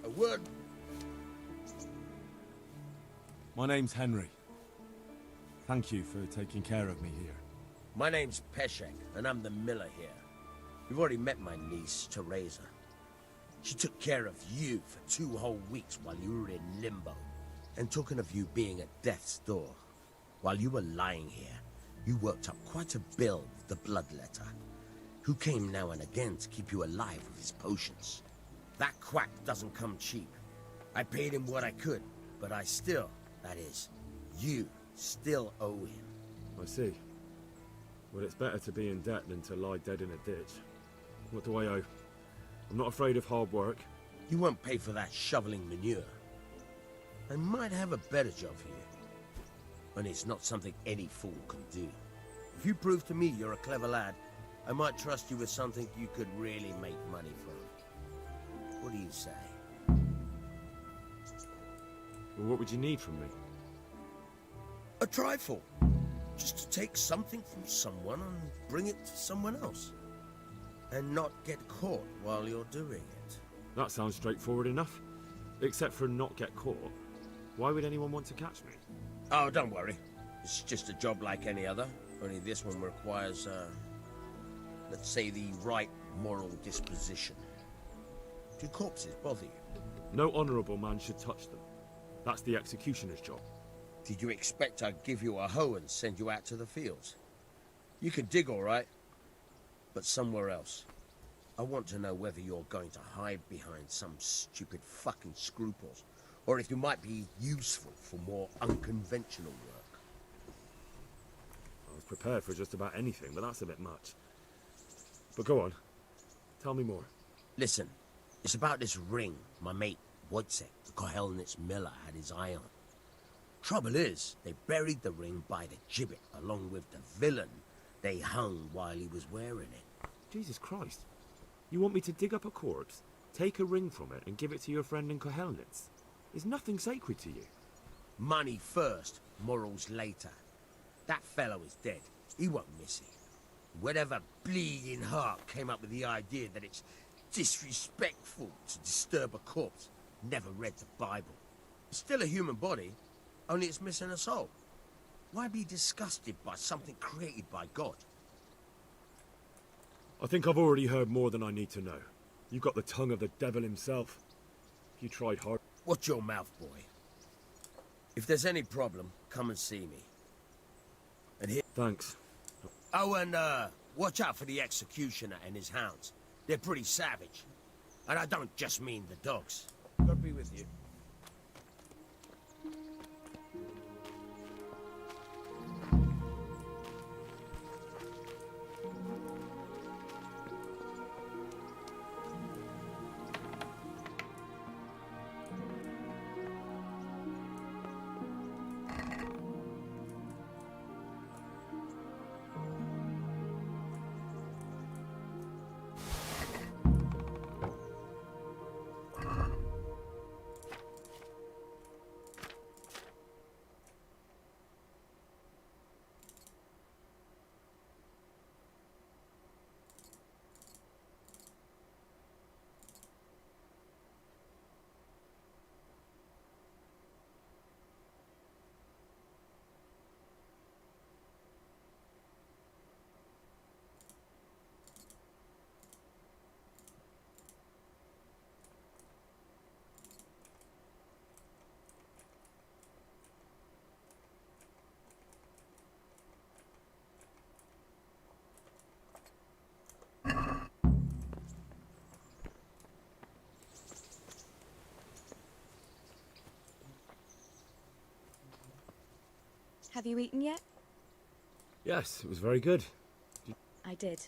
A word. My name's Henry. Thank you for taking care of me here. My name's Peshek, and I'm the miller here. You've already met my niece, Teresa. She took care of you for 2 whole weeks while you were in limbo. And talking of you being at death's door, while you were lying here, you worked up quite a bill with the bloodletter, who came now and again to keep you alive with his potions. That quack doesn't come cheap. I paid him what I could, but I still, that is, you still owe him. I see. Well, it's better to be in debt than to lie dead in a ditch. What do I owe? I'm not afraid of hard work. You won't pay for that shoveling manure. I might have a better job for you. And it's not something any fool can do. If you prove to me you're a clever lad, I might trust you with something you could really make money from. What do you say? Well, what would you need from me? A trifle. Just to take something from someone and bring it to someone else. And not get caught while you're doing it. That sounds straightforward enough. Except for not get caught. Why would anyone want to catch me? Oh, don't worry. It's just a job like any other. Only this one requires, let's say, the right moral disposition. Do corpses bother you? No honourable man should touch them. That's the executioner's job. Did you expect I'd give you a hoe and send you out to the fields? You can dig all right, but somewhere else. I want to know whether you're going to hide behind some stupid fucking scruples, or if you might be useful for more unconventional work. I was prepared for just about anything, but that's a bit much. But go on. Tell me more. Listen, it's about this ring my mate Wojciech, the Kohelnitz miller, had his eye on. Trouble is, they buried the ring by the gibbet, along with the villain they hung while he was wearing it. Jesus Christ. You want me to dig up a corpse, take a ring from it, and give it to your friend in Kohelnitz? Is nothing sacred to you? Money first, morals later. That fellow is dead. He won't miss it. Whatever bleeding heart came up with the idea that it's disrespectful to disturb a corpse never read the Bible. It's still a human body, only it's missing a soul. Why be disgusted by something created by God? I think I've already heard more than I need to know. You've got the tongue of the devil himself. If you tried hard... Watch your mouth, boy. If there's any problem, come and see me. And here... Thanks. Oh, and, watch out for the executioner and his hounds. They're pretty savage. And I don't just mean the dogs. God be with you. Have you eaten yet? Yes, it was very good. I did.